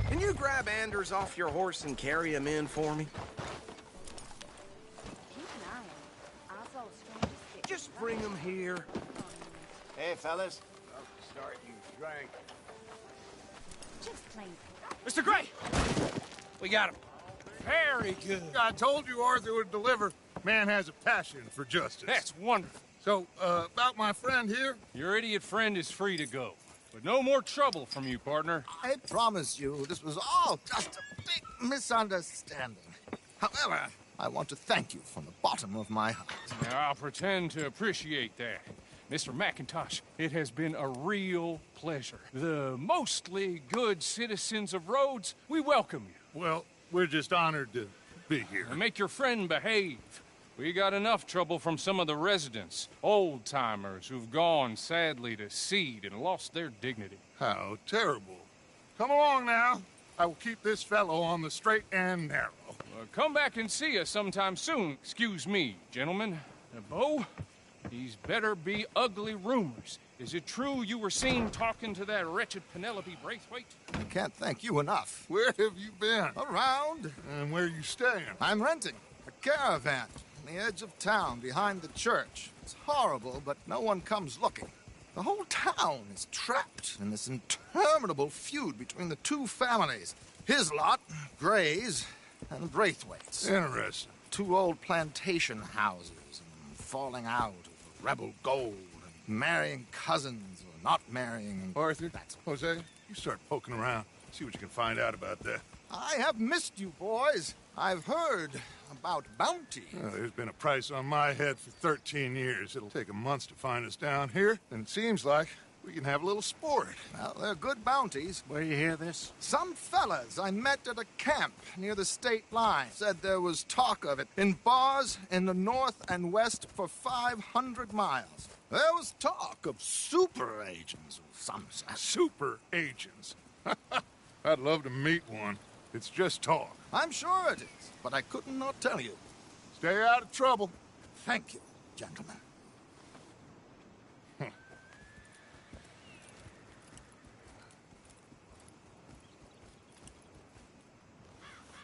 Can you grab Anders off your horse and carry him in for me? Just bring him here. Hey, fellas. Start you drink. Just plain. Mr. Gray! We got him. Very good. I told you Arthur would deliver. Man has a passion for justice. That's wonderful. So, about my friend here? Your idiot friend is free to go. But no more trouble from you, partner. I promise you, this was all just a big misunderstanding. However, I want to thank you from the bottom of my heart. Now, I'll pretend to appreciate that. Mr. McIntosh, it has been a real pleasure. The mostly good citizens of Rhodes, we welcome you. Well, we're just honored to be here. And make your friend behave. We got enough trouble from some of the residents, old-timers who've gone, sadly, to seed and lost their dignity. How terrible. Come along now. I will keep this fellow on the straight and narrow. Come back and see us sometime soon. Excuse me, gentlemen. Bo, these better be ugly rumors. Is it true you were seen talking to that wretched Penelope Braithwaite? I can't thank you enough. Where have you been? Around. And where are you staying? I'm renting a caravan on the edge of town behind the church. It's horrible, but no one comes looking. The whole town is trapped in this interminable feud between the two families. His lot, Gray's, and Braithwaite's. Interesting. Two old plantation houses, and falling out of rebel gold, and marrying cousins or not marrying. Arthur, Jose, you start poking around. See what you can find out about that. I have missed you, boys. I've heard about bounty. Well, there's been a price on my head for 13 years. It'll take 'em months to find us down here, and it seems like we can have a little sport. Well, they're good bounties. Where you hear this? Some fellas I met at a camp near the state line said there was talk of it in bars in the north and west for 500 miles. There was talk of super agents of some sort. Super agents? I'd love to meet one. It's just talk. I'm sure it is, but I couldn't not tell you. Stay out of trouble. Thank you, gentlemen.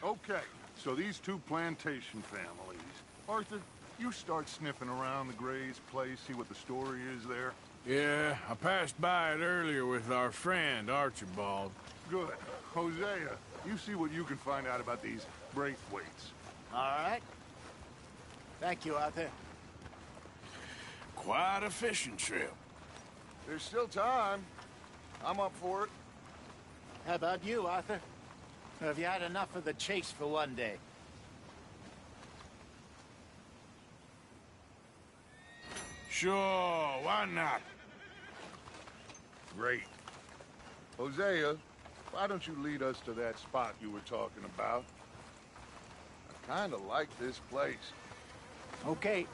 Okay, so these two plantation families. Arthur, you start sniffing around the Gray's place, see what the story is there. Yeah, I passed by it earlier with our friend, Archibald. Good. Hosea, you see what you can find out about these Braithwaites. All right. Thank you, Arthur. Quite a fishing trip. There's still time. I'm up for it. How about you, Arthur? Or have you had enough of the chase for one day? Sure, why not? Great. Hosea, why don't you lead us to that spot you were talking about? Kinda like this place. Okay.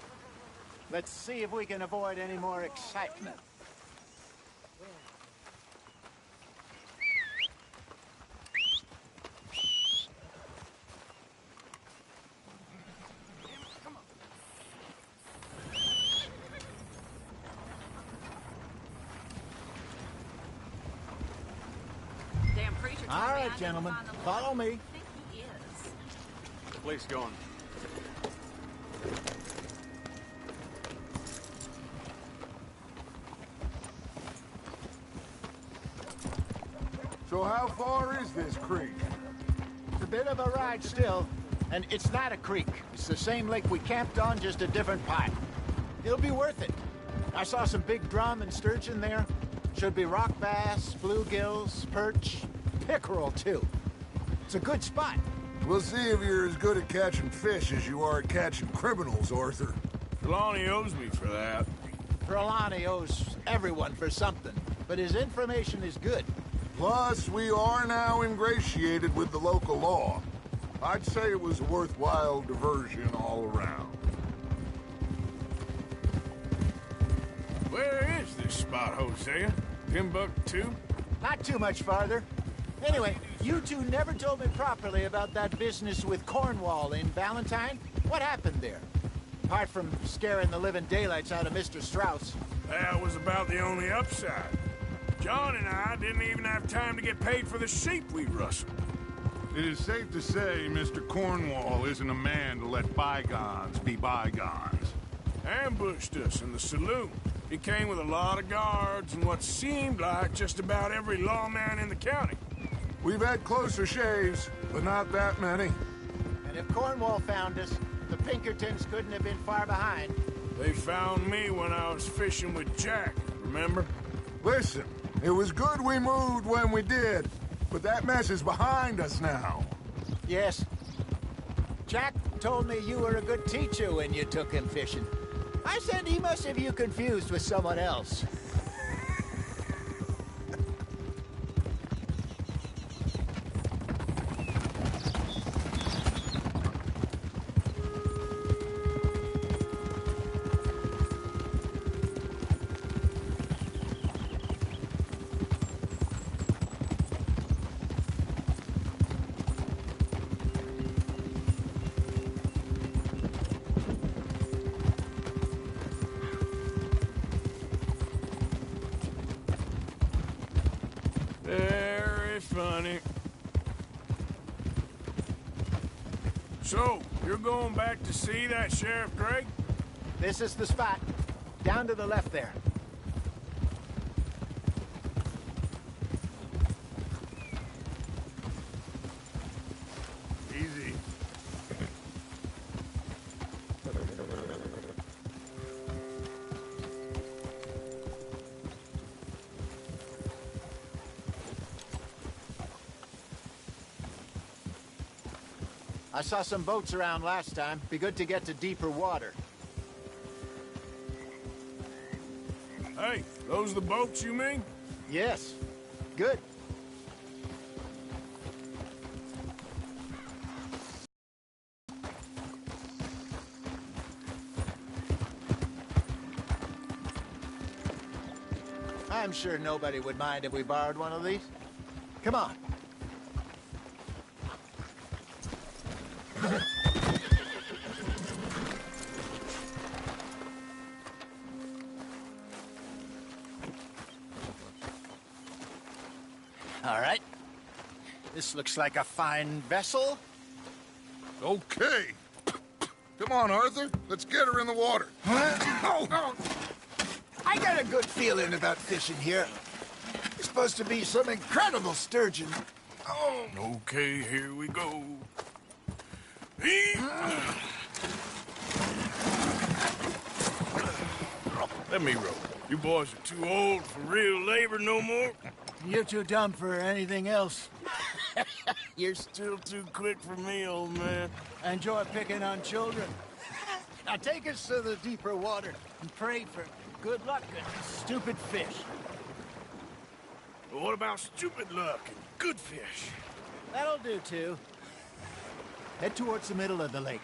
Let's see if we can avoid any more excitement. All right, gentlemen, follow me. The place going. So how far is this creek? It's a bit of a ride still, and it's not a creek. It's the same lake we camped on, just a different part. It'll be worth it. I saw some big drum and sturgeon there. Should be rock bass, bluegills, perch, pickerel too. It's a good spot. We'll see if you're as good at catching fish as you are at catching criminals, Arthur. Trelawney owes me for that. Trelawney owes everyone for something, but his information is good. Plus, we are now ingratiated with the local law. I'd say it was a worthwhile diversion all around. Where is this spot, Hosea? Timbuktu? Not too much farther. Anyway, you two never told me properly about that business with Cornwall in Valentine. What happened there? Apart from scaring the living daylights out of Mr. Strauss. That was about the only upside. John and I didn't even have time to get paid for the sheep we rustled. It is safe to say Mr. Cornwall isn't a man to let bygones be bygones. Ambushed us in the saloon. He came with a lot of guards and what seemed like just about every lawman in the county. We've had closer shaves, but not that many. And if Cornwall found us, the Pinkertons couldn't have been far behind. They found me when I was fishing with Jack, remember? Listen, it was good we moved when we did, but that mess is behind us now. Yes. Jack told me you were a good teacher when you took him fishing. I said he must have you confused with someone else. Very funny. So, you're going back to see that Sheriff Gregg? This is the spot. Down to the left there. Easy. I saw some boats around last time. Be good to get to deeper water. Hey, those the boats you mean? Yes. Good. I'm sure nobody would mind if we borrowed one of these. Come on. All right. This looks like a fine vessel. Okay. Come on, Arthur. Let's get her in the water. Oh. I got a good feeling about fishing here. There's supposed to be some incredible sturgeon. Oh. Okay, here we go. Let me row. You boys are too old for real labor no more. You're too dumb for anything else. You're still too quick for me, old man. I enjoy picking on children. Now take us to the deeper water and pray for good luck and stupid fish. Well, what about stupid luck and good fish? That'll do, too. Head towards the middle of the lake.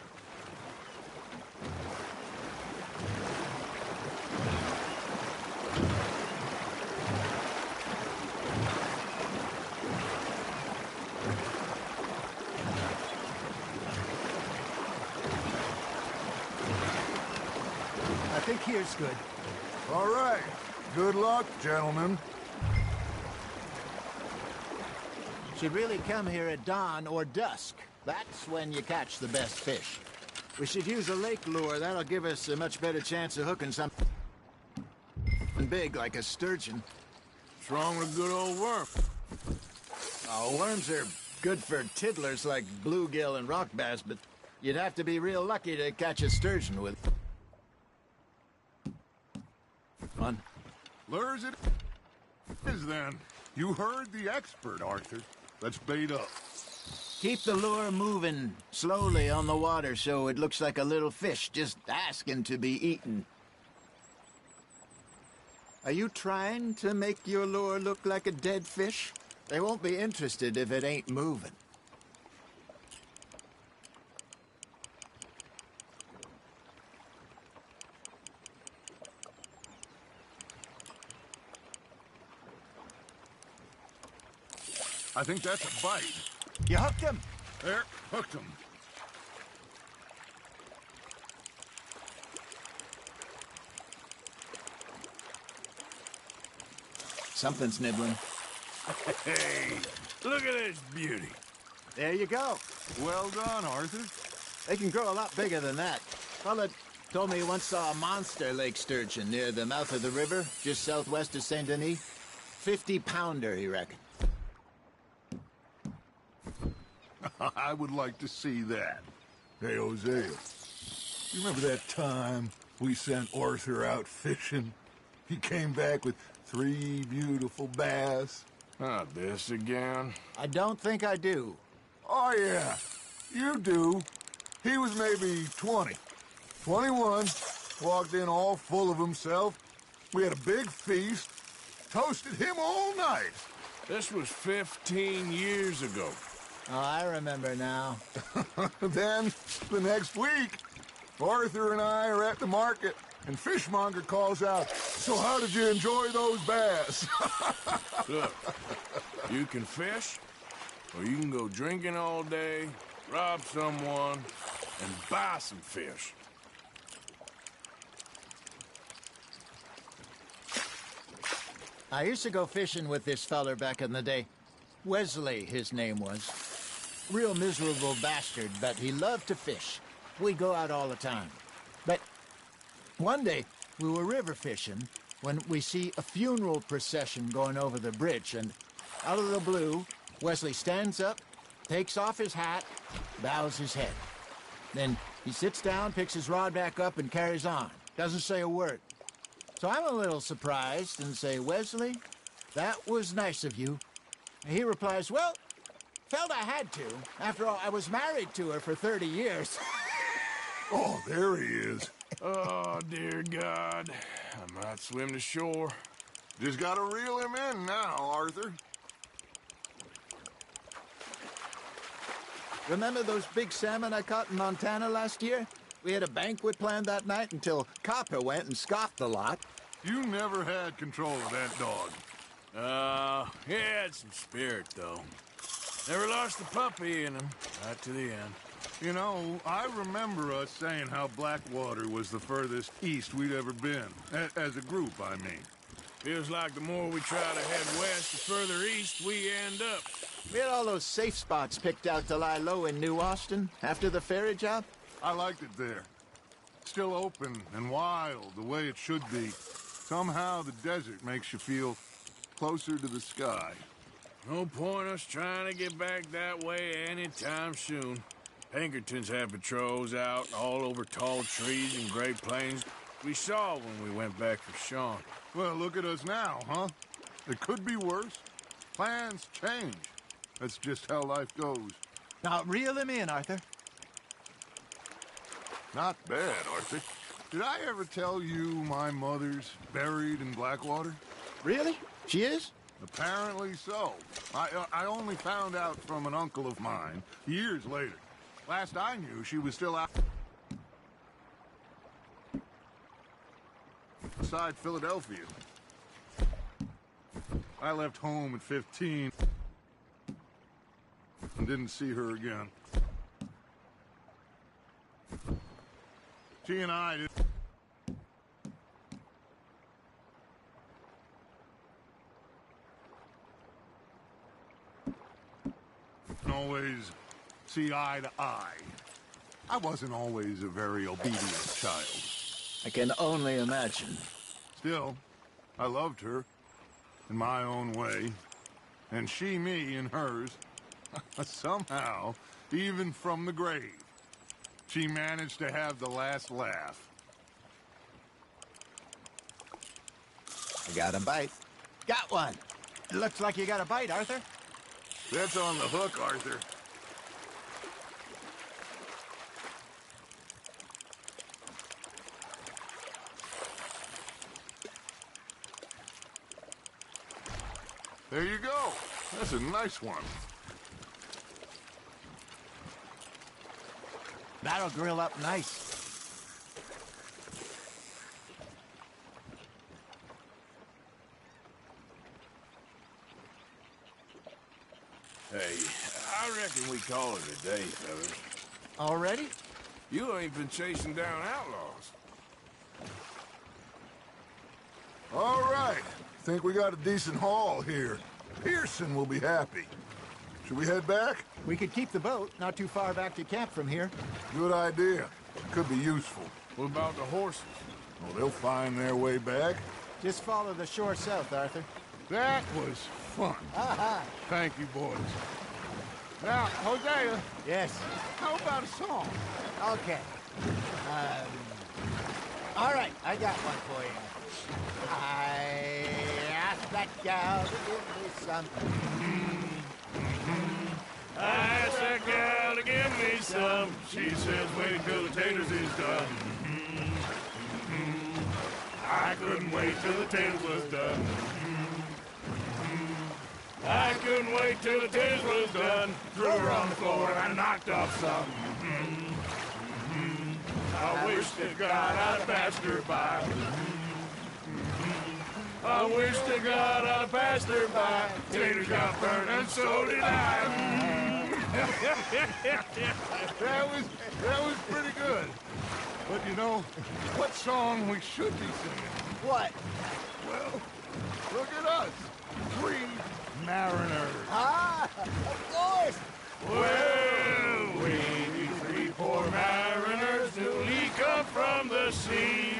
I think here's good. All right. Good luck, gentlemen. Should really come here at dawn or dusk. That's when you catch the best fish. We should use a lake lure. That'll give us a much better chance of hooking something big like a sturgeon. What's wrong with a good old worm? Oh, worms are good for tiddlers like bluegill and rock bass, but you'd have to be real lucky to catch a sturgeon with. Fun. Lures it is then. You heard the expert, Arthur. Let's bait up. Keep the lure moving slowly on the water so it looks like a little fish just asking to be eaten. Are you trying to make your lure look like a dead fish? They won't be interested if it ain't moving. I think that's a bite. You hooked him. There, hooked him. Something's nibbling. Hey, look at this beauty. There you go. Well done, Arthur. They can grow a lot bigger than that. Fella told me he once saw a monster lake sturgeon near the mouth of the river, just southwest of Saint Denis. 50-pounder, he reckoned. I would like to see that. Hey, Hosea, you remember that time we sent Arthur out fishing? He came back with 3 beautiful bass. Not this again. I don't think I do. Oh, yeah, you do. He was maybe 20. 21, walked in all full of himself. We had a big feast, toasted him all night. This was 15 years ago. Oh, I remember now. Then, the next week, Arthur and I are at the market, and Fishmonger calls out, "So how did you enjoy those bass?" Look, you can fish, or you can go drinking all day, rob someone, and buy some fish. I used to go fishing with this feller back in the day. Wesley, his name was. Real miserable bastard, but he loved to fish. We'd go out all the time. But one day, we were river fishing when we see a funeral procession going over the bridge, and out of the blue, Wesley stands up, takes off his hat, bows his head. Then he sits down, picks his rod back up, and carries on. Doesn't say a word. So I'm a little surprised and say, "Wesley, that was nice of you." And he replies, "Well, felt I had to. After all, I was married to her for 30 years. Oh, there he is. Oh, dear God. I might swim to shore. Just gotta reel him in now, Arthur. Remember those big salmon I caught in Montana last year? We had a banquet planned that night until Copper went and scoffed a lot. You never had control of that dog. He had some spirit, though. Never lost the puppy in him, right to the end. You know, I remember us saying how Blackwater was the furthest east we'd ever been. As a group, I mean. Feels like the more we try to head west, the further east we end up. We had all those safe spots picked out to lie low in New Austin after the ferry job. I liked it there. Still open and wild, the way it should be. Somehow the desert makes you feel closer to the sky. No point us trying to get back that way anytime soon. Pinkertons had patrols out all over tall trees and Great Plains. We saw when we went back for Sean. Well, look at us now, huh? It could be worse. Plans change. That's just how life goes. Now, reel him in, Arthur. Not bad, Arthur. Did I ever tell you my mother's buried in Blackwater? Really? She is? Apparently so. I only found out from an uncle of mine years later. Last I knew, she was still outside Philadelphia. I left home at 15 and didn't see her again. She and I didn't always see eye to eye. I wasn't always a very obedient child. I can only imagine. Still, I loved her in my own way, and she me in hers. Somehow, even from the grave, she managed to have the last laugh. I got a bite. Got one. Looks like you got a bite, Arthur. That's on the hook, Arthur. There you go. That's a nice one. That'll grill up nice. Hey, I reckon we call it a day, fellas. Already? You ain't been chasing down outlaws. All right. Think we got a decent haul here. Pearson will be happy. Should we head back? We could keep the boat, not too far back to camp from here. Good idea. Could be useful. What about the horses? Well, they'll find their way back. Just follow the shore south, Arthur. That was fun. Aha! Thank you, boys. Now, Hosea. Yes? How about a song? Okay. All right, I got one for you. I asked that gal to give me some. I asked that gal to give me some. She says, wait till the taters is done. I couldn't wait till the taters was done. I couldn't wait till the taters was done. Threw her on the floor and I knocked off some. I wish to God I'd passed her by. I wish to God I'd passed her by. Taters got burned and so did I. that was pretty good. But you know, what song we should be singing? What? Well, look at us. 3 mariners. Ah, of course. Well, we 3 poor mariners newly come from the seas.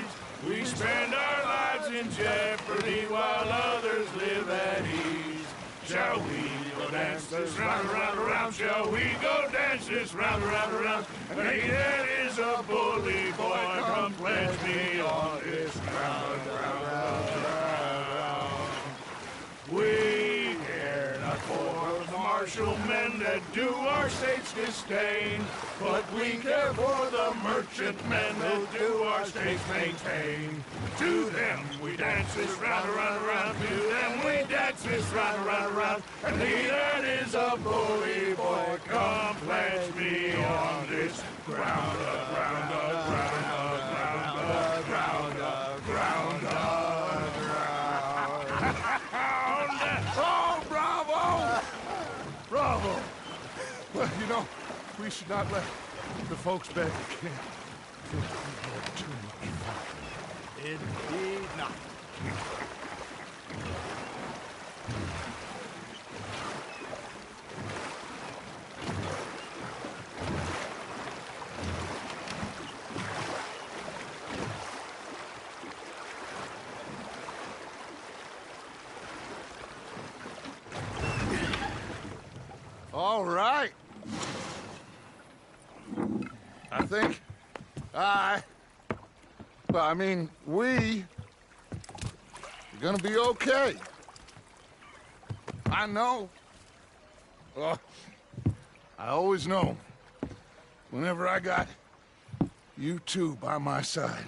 We spend our lives in jeopardy while others live at ease. Shall we go dance this round, around, around? Shall we go dance this round, around, around? And he that is a bully boy, come pledge me on this ground, round, round. We care not for the martial men that do our states disdain, but we care for the merchant men that do our states maintain. To them we dance this round, around, around. To them we dance this round, around, around. And he that is a bully boy, come pledge me on this ground, ground, ground, ground, ground, ground, ground. Oh, bravo! Bravo! Well, you know, we should not let the folks back at camp think we had too much fun. Indeed not. All right. I think we're gonna be okay. I know. Well, I always know. Whenever I got you two by my side,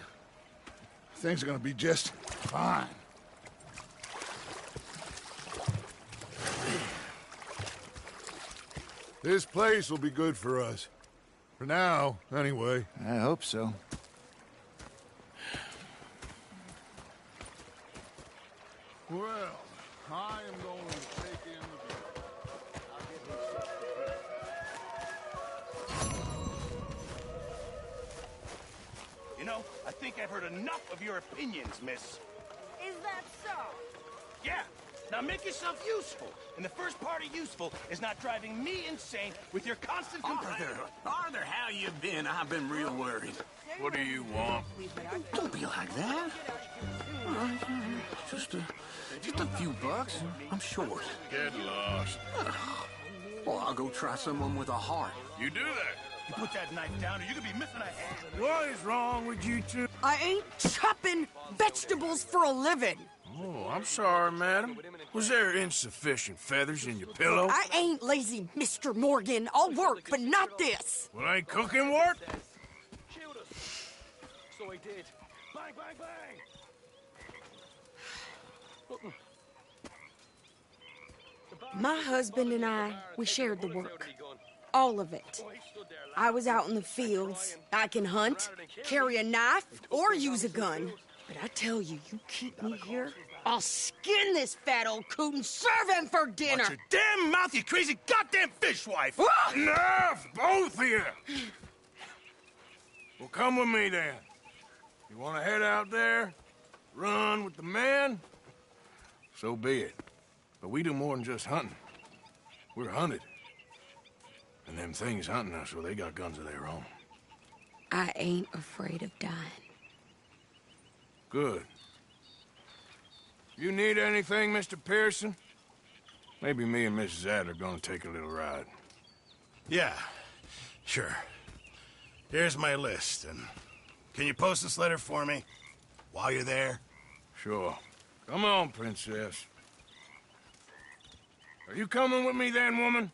things are gonna be just fine. This place will be good for us. For now, anyway. I hope so. Well, I am going to take in the view. I'll get this stuff prepared. You know, I think I've heard enough of your opinions, miss. Is that so? Yeah. Now make yourself useful. And the first part of useful is not driving me insane with your constant complaint. Arthur, how you been? I've been real worried. What do you want? Don't be like that. All right, just a few bucks. I'm short. Get lost. Well, I'll go try someone with a heart. You do that? You put that knife down or you could be missing a hand. What is wrong with you two? I ain't chopping vegetables for a living. Oh, I'm sorry, madam. Was there insufficient feathers in your pillow? I ain't lazy, Mr. Morgan. I'll work, but not this. Well, ain't cooking work? Shield us. So I did. Bang, bang, bang. My husband and I, we shared the work. All of it. I was out in the fields. I can hunt, carry a knife, or use a gun. But I tell you, you keep me here, I'll skin this fat old coot and serve him for dinner. Watch your damn mouth, you crazy goddamn fishwife! Enough, both of you! Well, come with me, then. You want to head out there, run with the men? So be it. But we do more than just hunting. We're hunted. And them things hunting us, well, they got guns of their own. I ain't afraid of dying. Good. You need anything, Mr. Pearson? Maybe me and Mrs. Adler are gonna take a little ride. Yeah, sure. Here's my list, and can you post this letter for me while you're there? Sure. Come on, Princess. Are you coming with me then, woman?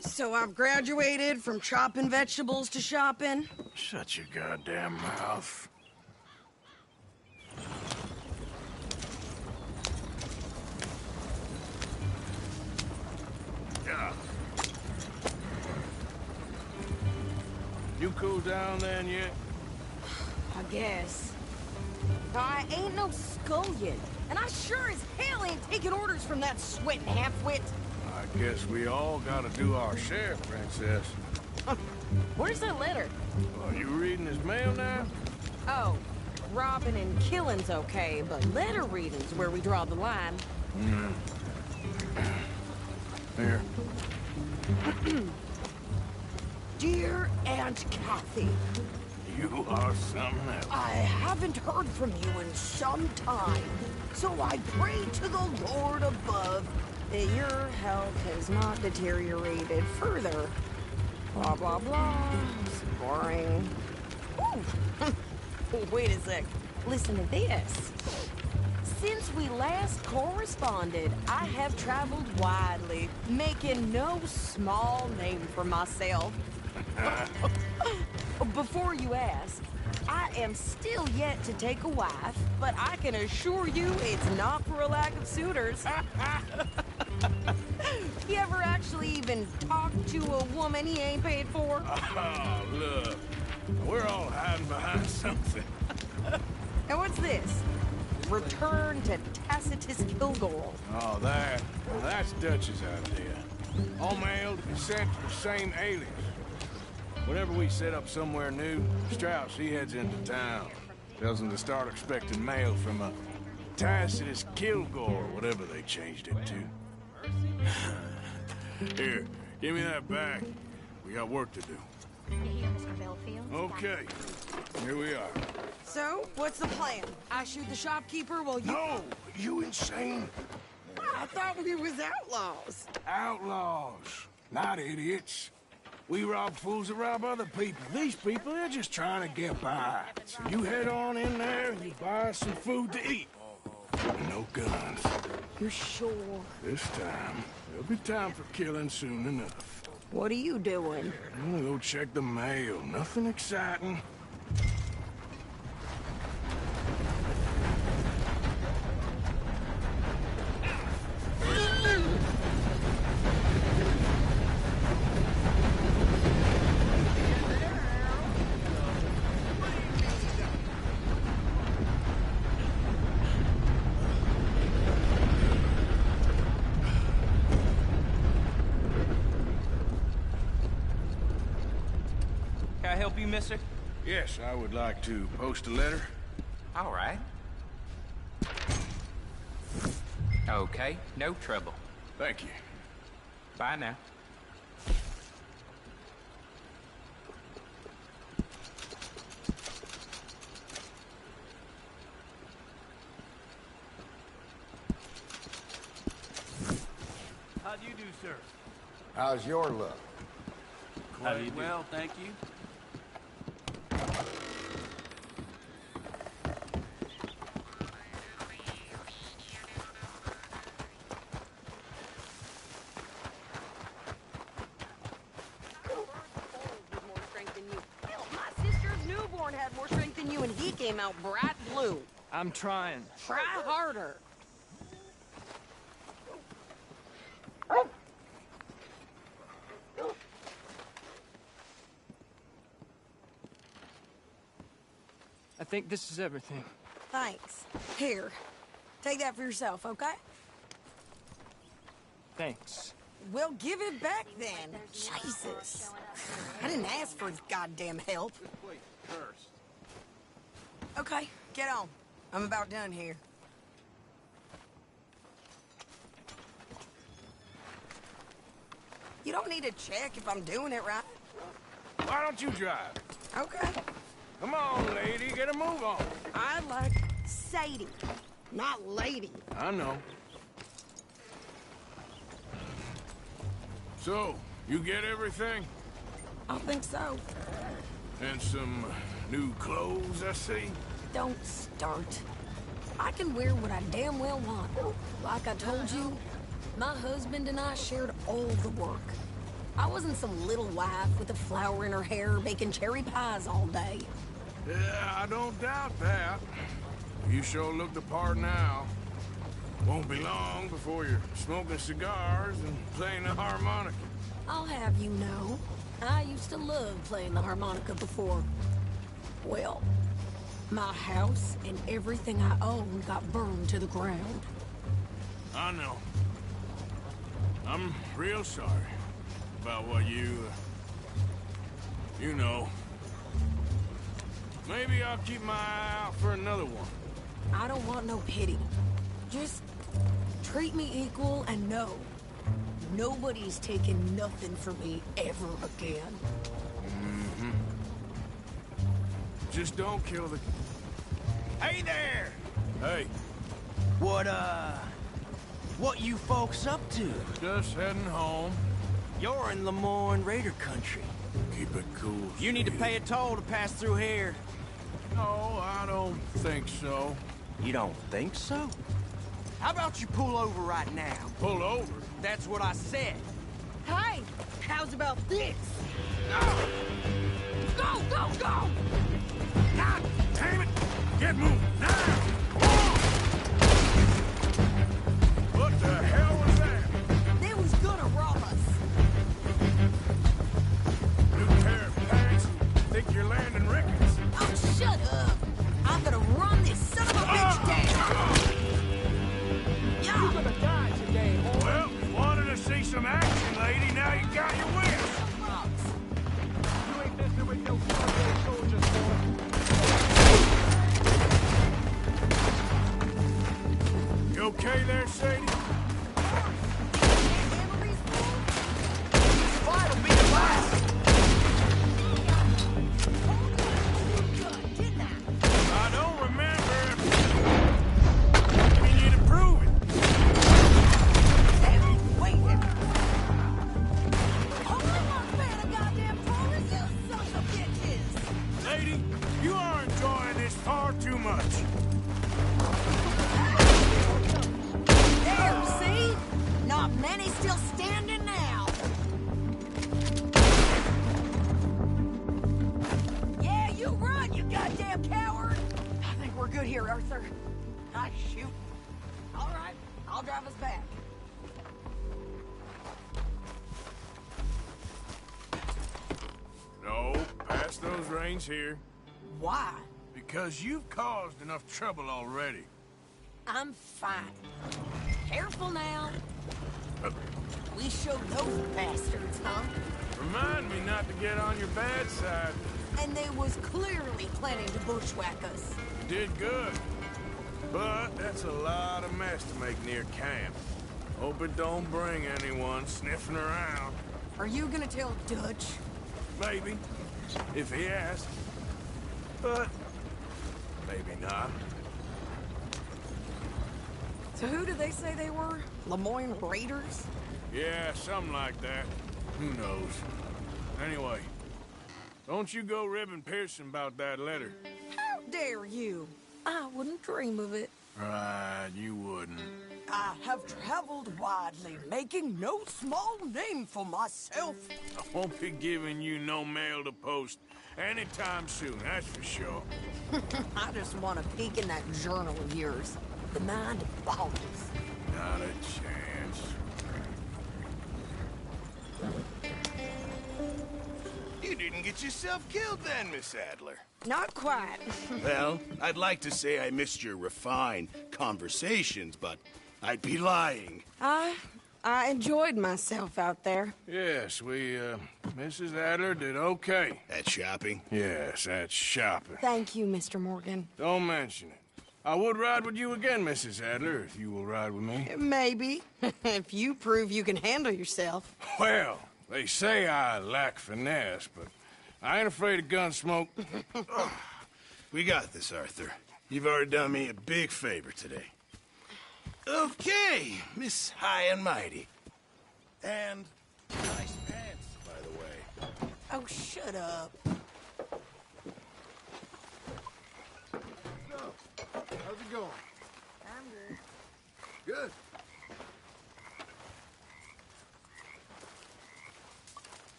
So I've graduated from chopping vegetables to shopping? Shut your goddamn mouth. Yeah. You cool down then yet? I guess. I ain't no scullion, and I sure as hell ain't taking orders from that sweating half-wit. I guess we all gotta do our share, Princess. Where's that letter? Are you reading his mail now? Oh, robbing and killing's okay, but letter reading's where we draw the line. Here. Dear Aunt Kathy. You are something else. I haven't heard from you in some time, so I pray to the Lord above that your health has not deteriorated further. Blah, blah, blah. It's boring. Ooh. Wait a sec. Listen to this. Since we last corresponded, I have traveled widely, making no small name for myself. Before you ask, I am still yet to take a wife, but I can assure you it's not for a lack of suitors. You ever actually even talked to a woman he ain't paid for? Oh, look. We're all hiding behind something. And what's this? Return to Tacitus Kilgore. Oh, that? Well, that's Dutch's idea. All mail to be sent to the same alias. Whenever we set up somewhere new, Strauss, he heads into town. Tells them to start expecting mail from a Tacitus Kilgore, whatever they changed it to. Here, give me that back. We got work to do. Okay, here we are. So, what's the plan? I shoot the shopkeeper while you... No! You insane? I thought we was outlaws. Outlaws, not idiots. We rob fools that rob other people. These people, they're just trying to get by. So you head on in there and you buy some food to eat. No guns. You're sure? This time, there'll be time for killing soon enough. What are you doing? I'm gonna go check the mail. Nothing exciting. help you, mister? Yes, I would like to post a letter. All right. Okay, no trouble. Thank you. Bye now. How do you do, sir? How's your luck? Quite well, thank you. My sister's newborn had more strength than you, and he came out bright blue. I'm trying. Try harder. I think this is everything. Thanks. Here, take that for yourself, okay? Thanks. Well, give it back then. Jesus. I didn't ask for goddamn help. Okay, get on. I'm about done here. You don't need to check if I'm doing it right. Why don't you drive? Okay. Come on, lady, get a move on. I like Sadie, not lady. I know. So, you get everything? I think so. And some new clothes, I see? Don't start. I can wear what I damn well want. Like I told you, my husband and I shared all the work. I wasn't some little wife with a flower in her hair baking cherry pies all day. Yeah, I don't doubt that. You sure look the part now. Won't be long before you're smoking cigars and playing the harmonica. I'll have you know, I used to love playing the harmonica before. Well, my house and everything I owned got burned to the ground. I know. I'm real sorry about what you know. Maybe I'll keep my eye out for another one. I don't want no pity. Just treat me equal and know nobody's taking nothing from me ever again. Mm-hmm. Just don't kill the... Hey there! Hey. What you folks up to? Just heading home. You're in Lemoyne Raider country. Keep it cool. You need to pay a toll to pass through here. No, I don't think so. You don't think so? How about you pull over right now? Pull over? That's what I said. Hey, how's about this? Go, go, go! God damn it! Get moving, now! What the hell was that? They was gonna rob us. New pair of pants? Think you're landing Ricketts? Oh, shut up! I'm gonna run this son of a bitch down! You're gonna die today, boy. Well, you wanted to see some action, lady. Now you got your wish. You ain't messing with no soldiers, boy. You okay there, Sadie? This fight will be the last. I don't remember. We need to prove it. Wait a minute. Only one fan of goddamn Taurus, you sons of bitches! Lady, you are enjoying this far too much. There, see? Not many still standing now. Yeah, you run, you goddamn coward! I think we're good here, Arthur. I shoot. All right, I'll drive us back. No, pass those reins here. Why? Because you've caused enough trouble already. I'm fine. Careful now. We showed those bastards, huh? Remind me not to get on your bad side. And they was clearly planning to bushwhack us. Did good. But that's a lot of mess to make near camp. Hope it don't bring anyone sniffing around. Are you gonna tell Dutch? Maybe. If he asks. But maybe not. So who did they say they were? Lemoyne Raiders? Yeah, something like that. Who knows? Anyway, don't you go ribbing Pearson about that letter. How dare you? I wouldn't dream of it. Right, you wouldn't. I have traveled widely, making no small name for myself. I won't be giving you no mail to post anytime soon, that's for sure. I just want to peek in that journal of yours. The mind boggles. Not a chance. You didn't get yourself killed then, Miss Adler. Not quite. Well, I'd like to say I missed your refined conversations, but I'd be lying. I enjoyed myself out there. Yes, Mrs. Adler did okay. At shopping? Yes, at shopping. Thank you, Mr. Morgan. Don't mention it. I would ride with you again, Mrs. Adler, if you will ride with me. Maybe. If you prove you can handle yourself. Well, they say I lack finesse, but I ain't afraid of gun smoke. We got this, Arthur. You've already done me a big favor today. Okay, Miss High and Mighty. And nice pants, by the way. Oh, shut up. So, how's it going? I'm good. Good.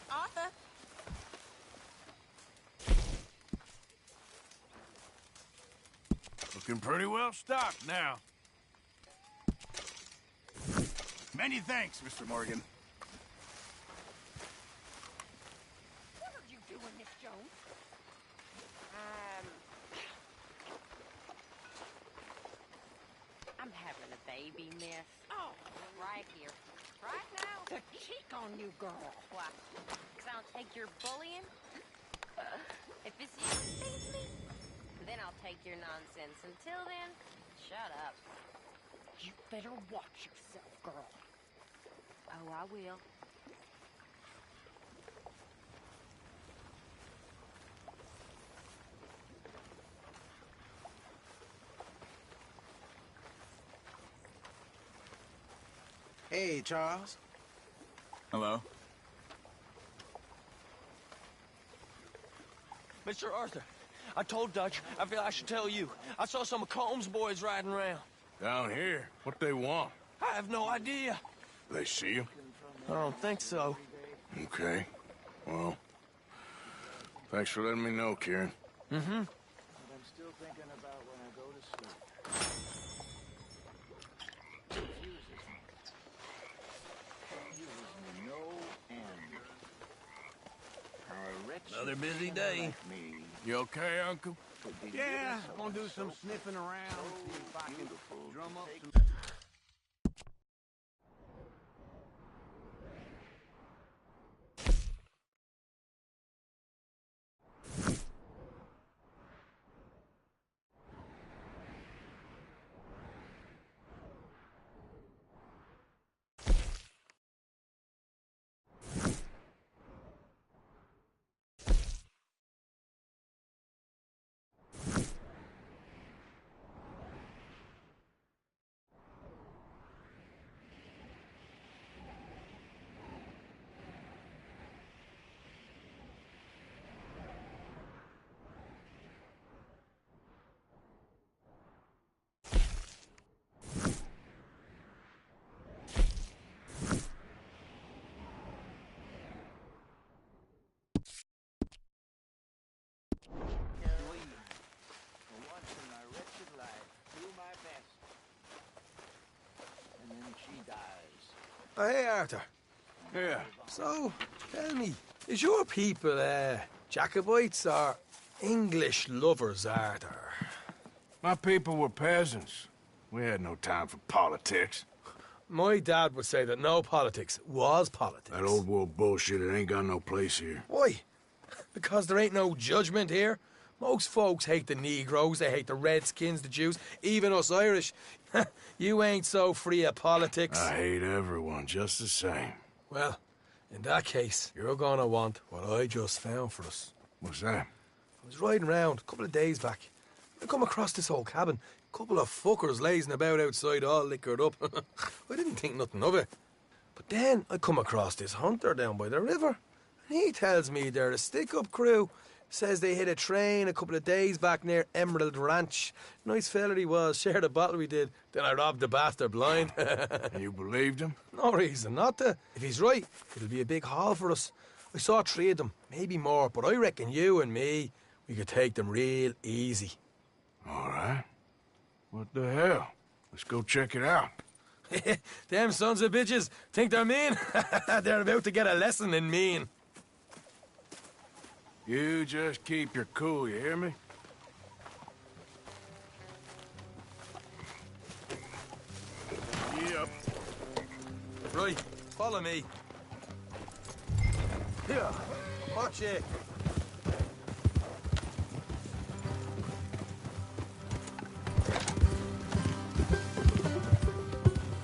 Arthur. Looking pretty well stocked now. Many thanks, Mr. Morgan. What are you doing, Miss Jones? I'm having a baby, miss. Oh, right here. Right now. To cheek on you, girl. Why? 'Cause I'll take your bullying? If it's you who feeds me, then I'll take your nonsense. Until then, shut up. You better watch yourself, girl. Oh, I will. Hey, Charles. Hello? Mr. Arthur, I told Dutch I feel I should tell you. I saw some of Combs' boys riding around. Down here? What they want? I have no idea. They see you? I don't think so. Okay. Well, thanks for letting me know, Kieran. Mm-hmm. I'm still thinking about when I go to sleep. Another busy day. You okay, Uncle? Yeah, I'm gonna do some sniffing around, see if I can drum up some... Oh, hey, Arthur. Yeah. So, tell me, is your people, Jacobites or English lovers, Arthur? My people were peasants. We had no time for politics. My dad would say that no politics was politics. That old world bullshit, it ain't got no place here. Why? Because there ain't no judgment here. Most folks hate the Negroes, they hate the Redskins, the Jews, even us Irish. You ain't so free of politics. I hate everyone just the same. Well, in that case, you're gonna want what I just found for us. What's that? I was riding around a couple of days back. I come across this old cabin. Couple of fuckers lazing about outside all liquored up. I didn't think nothing of it. But then I come across this hunter down by the river. And he tells me they're a stick-up crew. Says they hit a train a couple of days back near Emerald Ranch. Nice fella he was, shared a bottle we did. Then I robbed the bastard blind. You believed him? No reason not to. If he's right, it'll be a big haul for us. I saw 3 of them, maybe more, but I reckon you and me, we could take them real easy. All right. What the hell? Let's go check it out. Them sons of bitches think they're mean. They're about to get a lesson in mean. You just keep your cool, you hear me? Yep. Right, follow me. Here, watch it.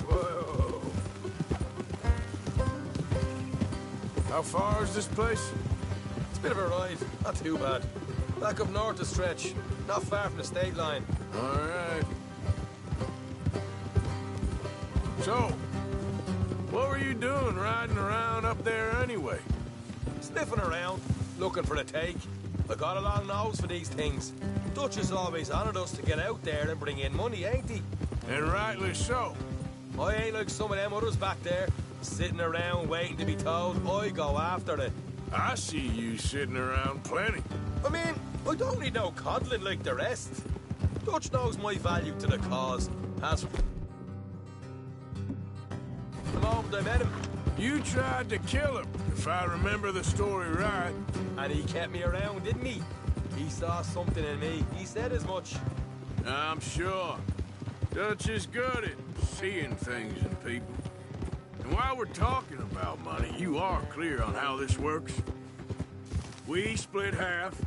Whoa. How far is this place? It's a bit of a ride, not too bad. Back up north a stretch, not far from the state line. All right. So, what were you doing riding around up there anyway? Sniffing around, looking for a take. I got a long nose for these things. Dutch is always honoured us to get out there and bring in money, ain't he? And rightly so. I ain't like some of them others back there, sitting around waiting to be told. I go after it. I see you sitting around plenty. I mean, I don't need no coddling like the rest. Dutch knows my value to the cause. As for the moment I met him, You tried to kill him, if I remember the story right. and he kept me around, didn't he? He saw something in me. He said as much. I'm sure. Dutch is good at seeing things in people. And while we're talking about money, you are clear on how this works. We split half,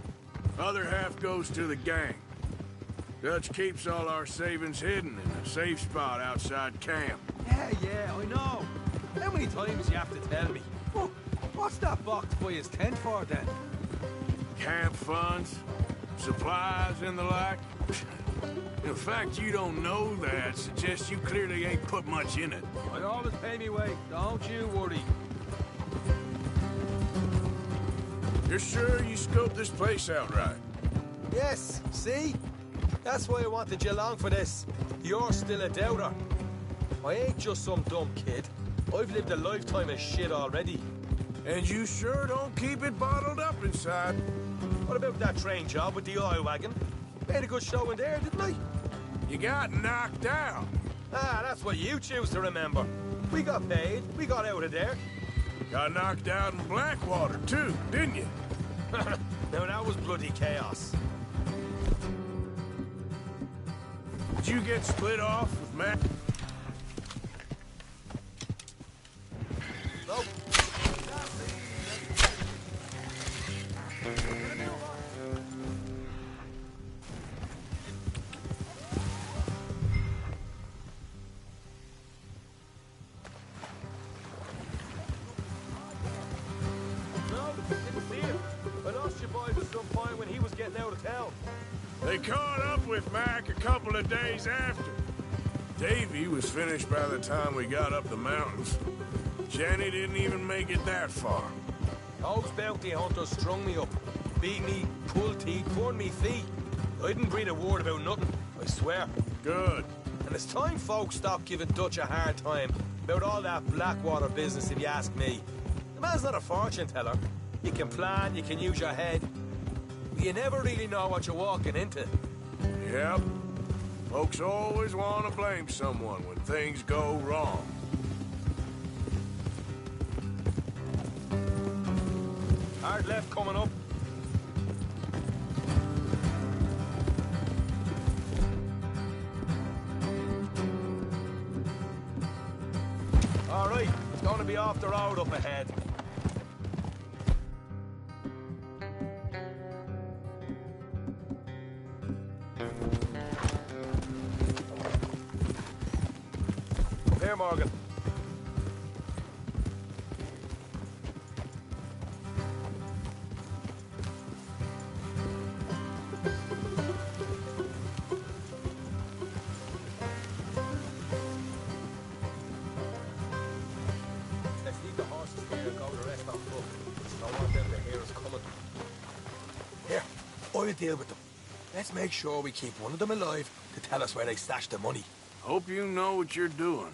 other half goes to the gang. Dutch keeps all our savings hidden in a safe spot outside camp. Yeah, I know. How many times you have to tell me? What's that box by his tent for, then? Camp funds, supplies, and the like. The fact you don't know that suggests you clearly ain't put much in it. I always pay me way. Don't you worry. You're sure you scoped this place out right? Yes, see? That's why I wanted you along for this. You're still a doubter. I ain't just some dumb kid. I've lived a lifetime of shit already. And you sure don't keep it bottled up inside. What about that train job with the oil wagon? Made a good show in there, didn't I? You got knocked out. Ah, that's what you choose to remember. We got paid. We got out of there. Got knocked out in Blackwater, too, didn't you? Now, that was bloody chaos. Did you get split off with Matt? Nope. They caught up with Mac a couple of days after. Davy was finished by the time we got up the mountains. Jenny didn't even make it that far. Those bounty hunters strung me up, beat me, pulled teeth, torn me feet. I didn't breathe a word about nothing, I swear. Good. And it's time folks stop giving Dutch a hard time about all that Blackwater business, if you ask me. The man's not a fortune teller. You can plan, you can use your head. But you never really know what you're walking into. Yep. Folks always want to blame someone when things go wrong. Hard left coming up. It's gonna be off the road up ahead. Up here, Morgan. Let's leave the horses here and go the rest on foot. I don't want them to hear us coming. Here, I'll deal with them. Let's make sure we keep one of them alive to tell us where they stashed the money. Hope you know what you're doing.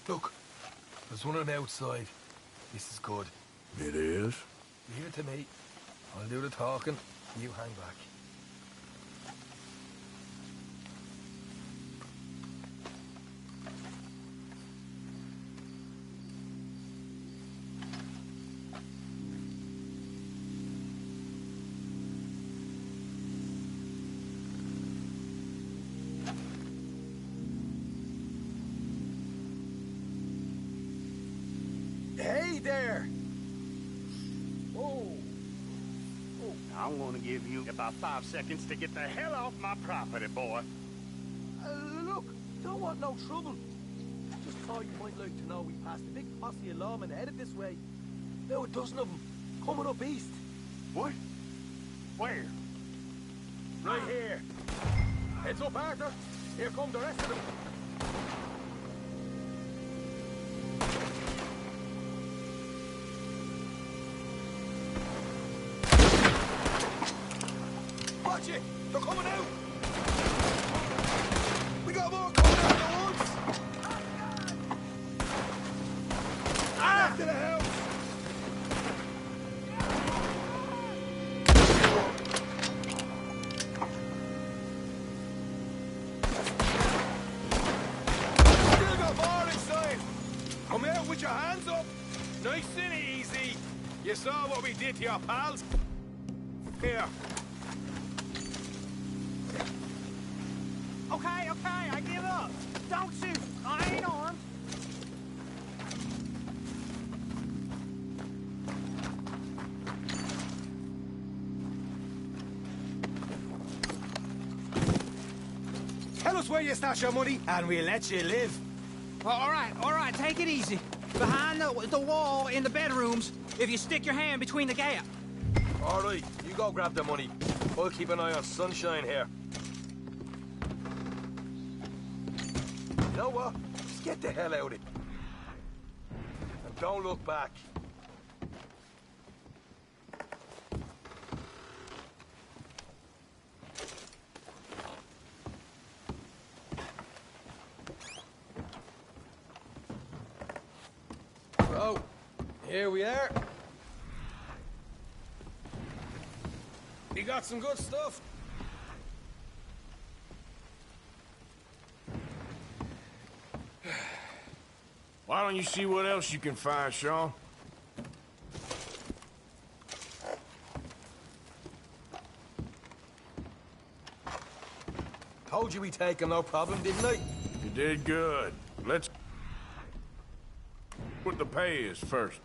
Look, there's one on the outside. This is good. It is? Leave it to me. I'll do the talking. You hang back. Hey there! I'm gonna give you about 5 seconds to get the hell off my property, boy. Look, don't want no trouble. Just thought you might like to know we passed a big posse of lawmen headed this way. About a dozen of them, coming up east. What? Where? Right here. Heads up, Arthur. Here come the rest of them. Watch it! They're coming out! We got more coming out of the woods! Back to the house! Still got more inside! Come out with your hands up! Nice and easy! You saw what we did to your pals? Here. Okay, I give up. Don't shoot. I ain't armed. Tell us where you stash your money, and we'll let you live. All right, take it easy. Behind the wall in the bedrooms, if you stick your hand between the gap. All right, you go grab the money. I'll keep an eye on Sunshine here. You know what? Just get the hell out of it. And don't look back. So, here we are. You got some good stuff. Why don't you see what else you can find, Sean? Told you we'd take him, no problem, didn't I? You did good. Let's... what the pay is first.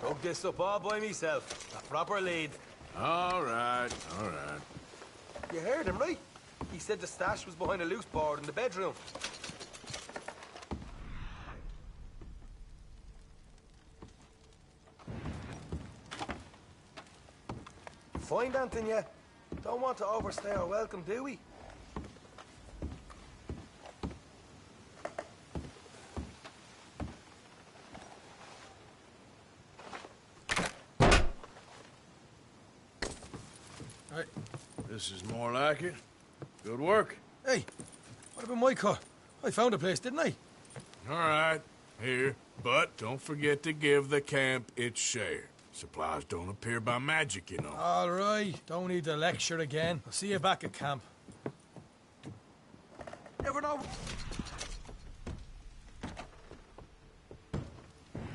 Dug this up all by myself. A proper lead. All right, all right. You heard him, right? He said the stash was behind a loose board in the bedroom. Find anything yet? Don't want to overstay our welcome, do we? Right. This is more like it. Good work. Hey, what about my car? I found a place, didn't I? All right, here. But don't forget to give the camp its share. Supplies don't appear by magic, you know. All right, don't need to lecture again. I'll see you back at camp. Never know.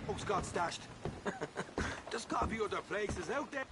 Who's got stashed? There's gotta be other places out there.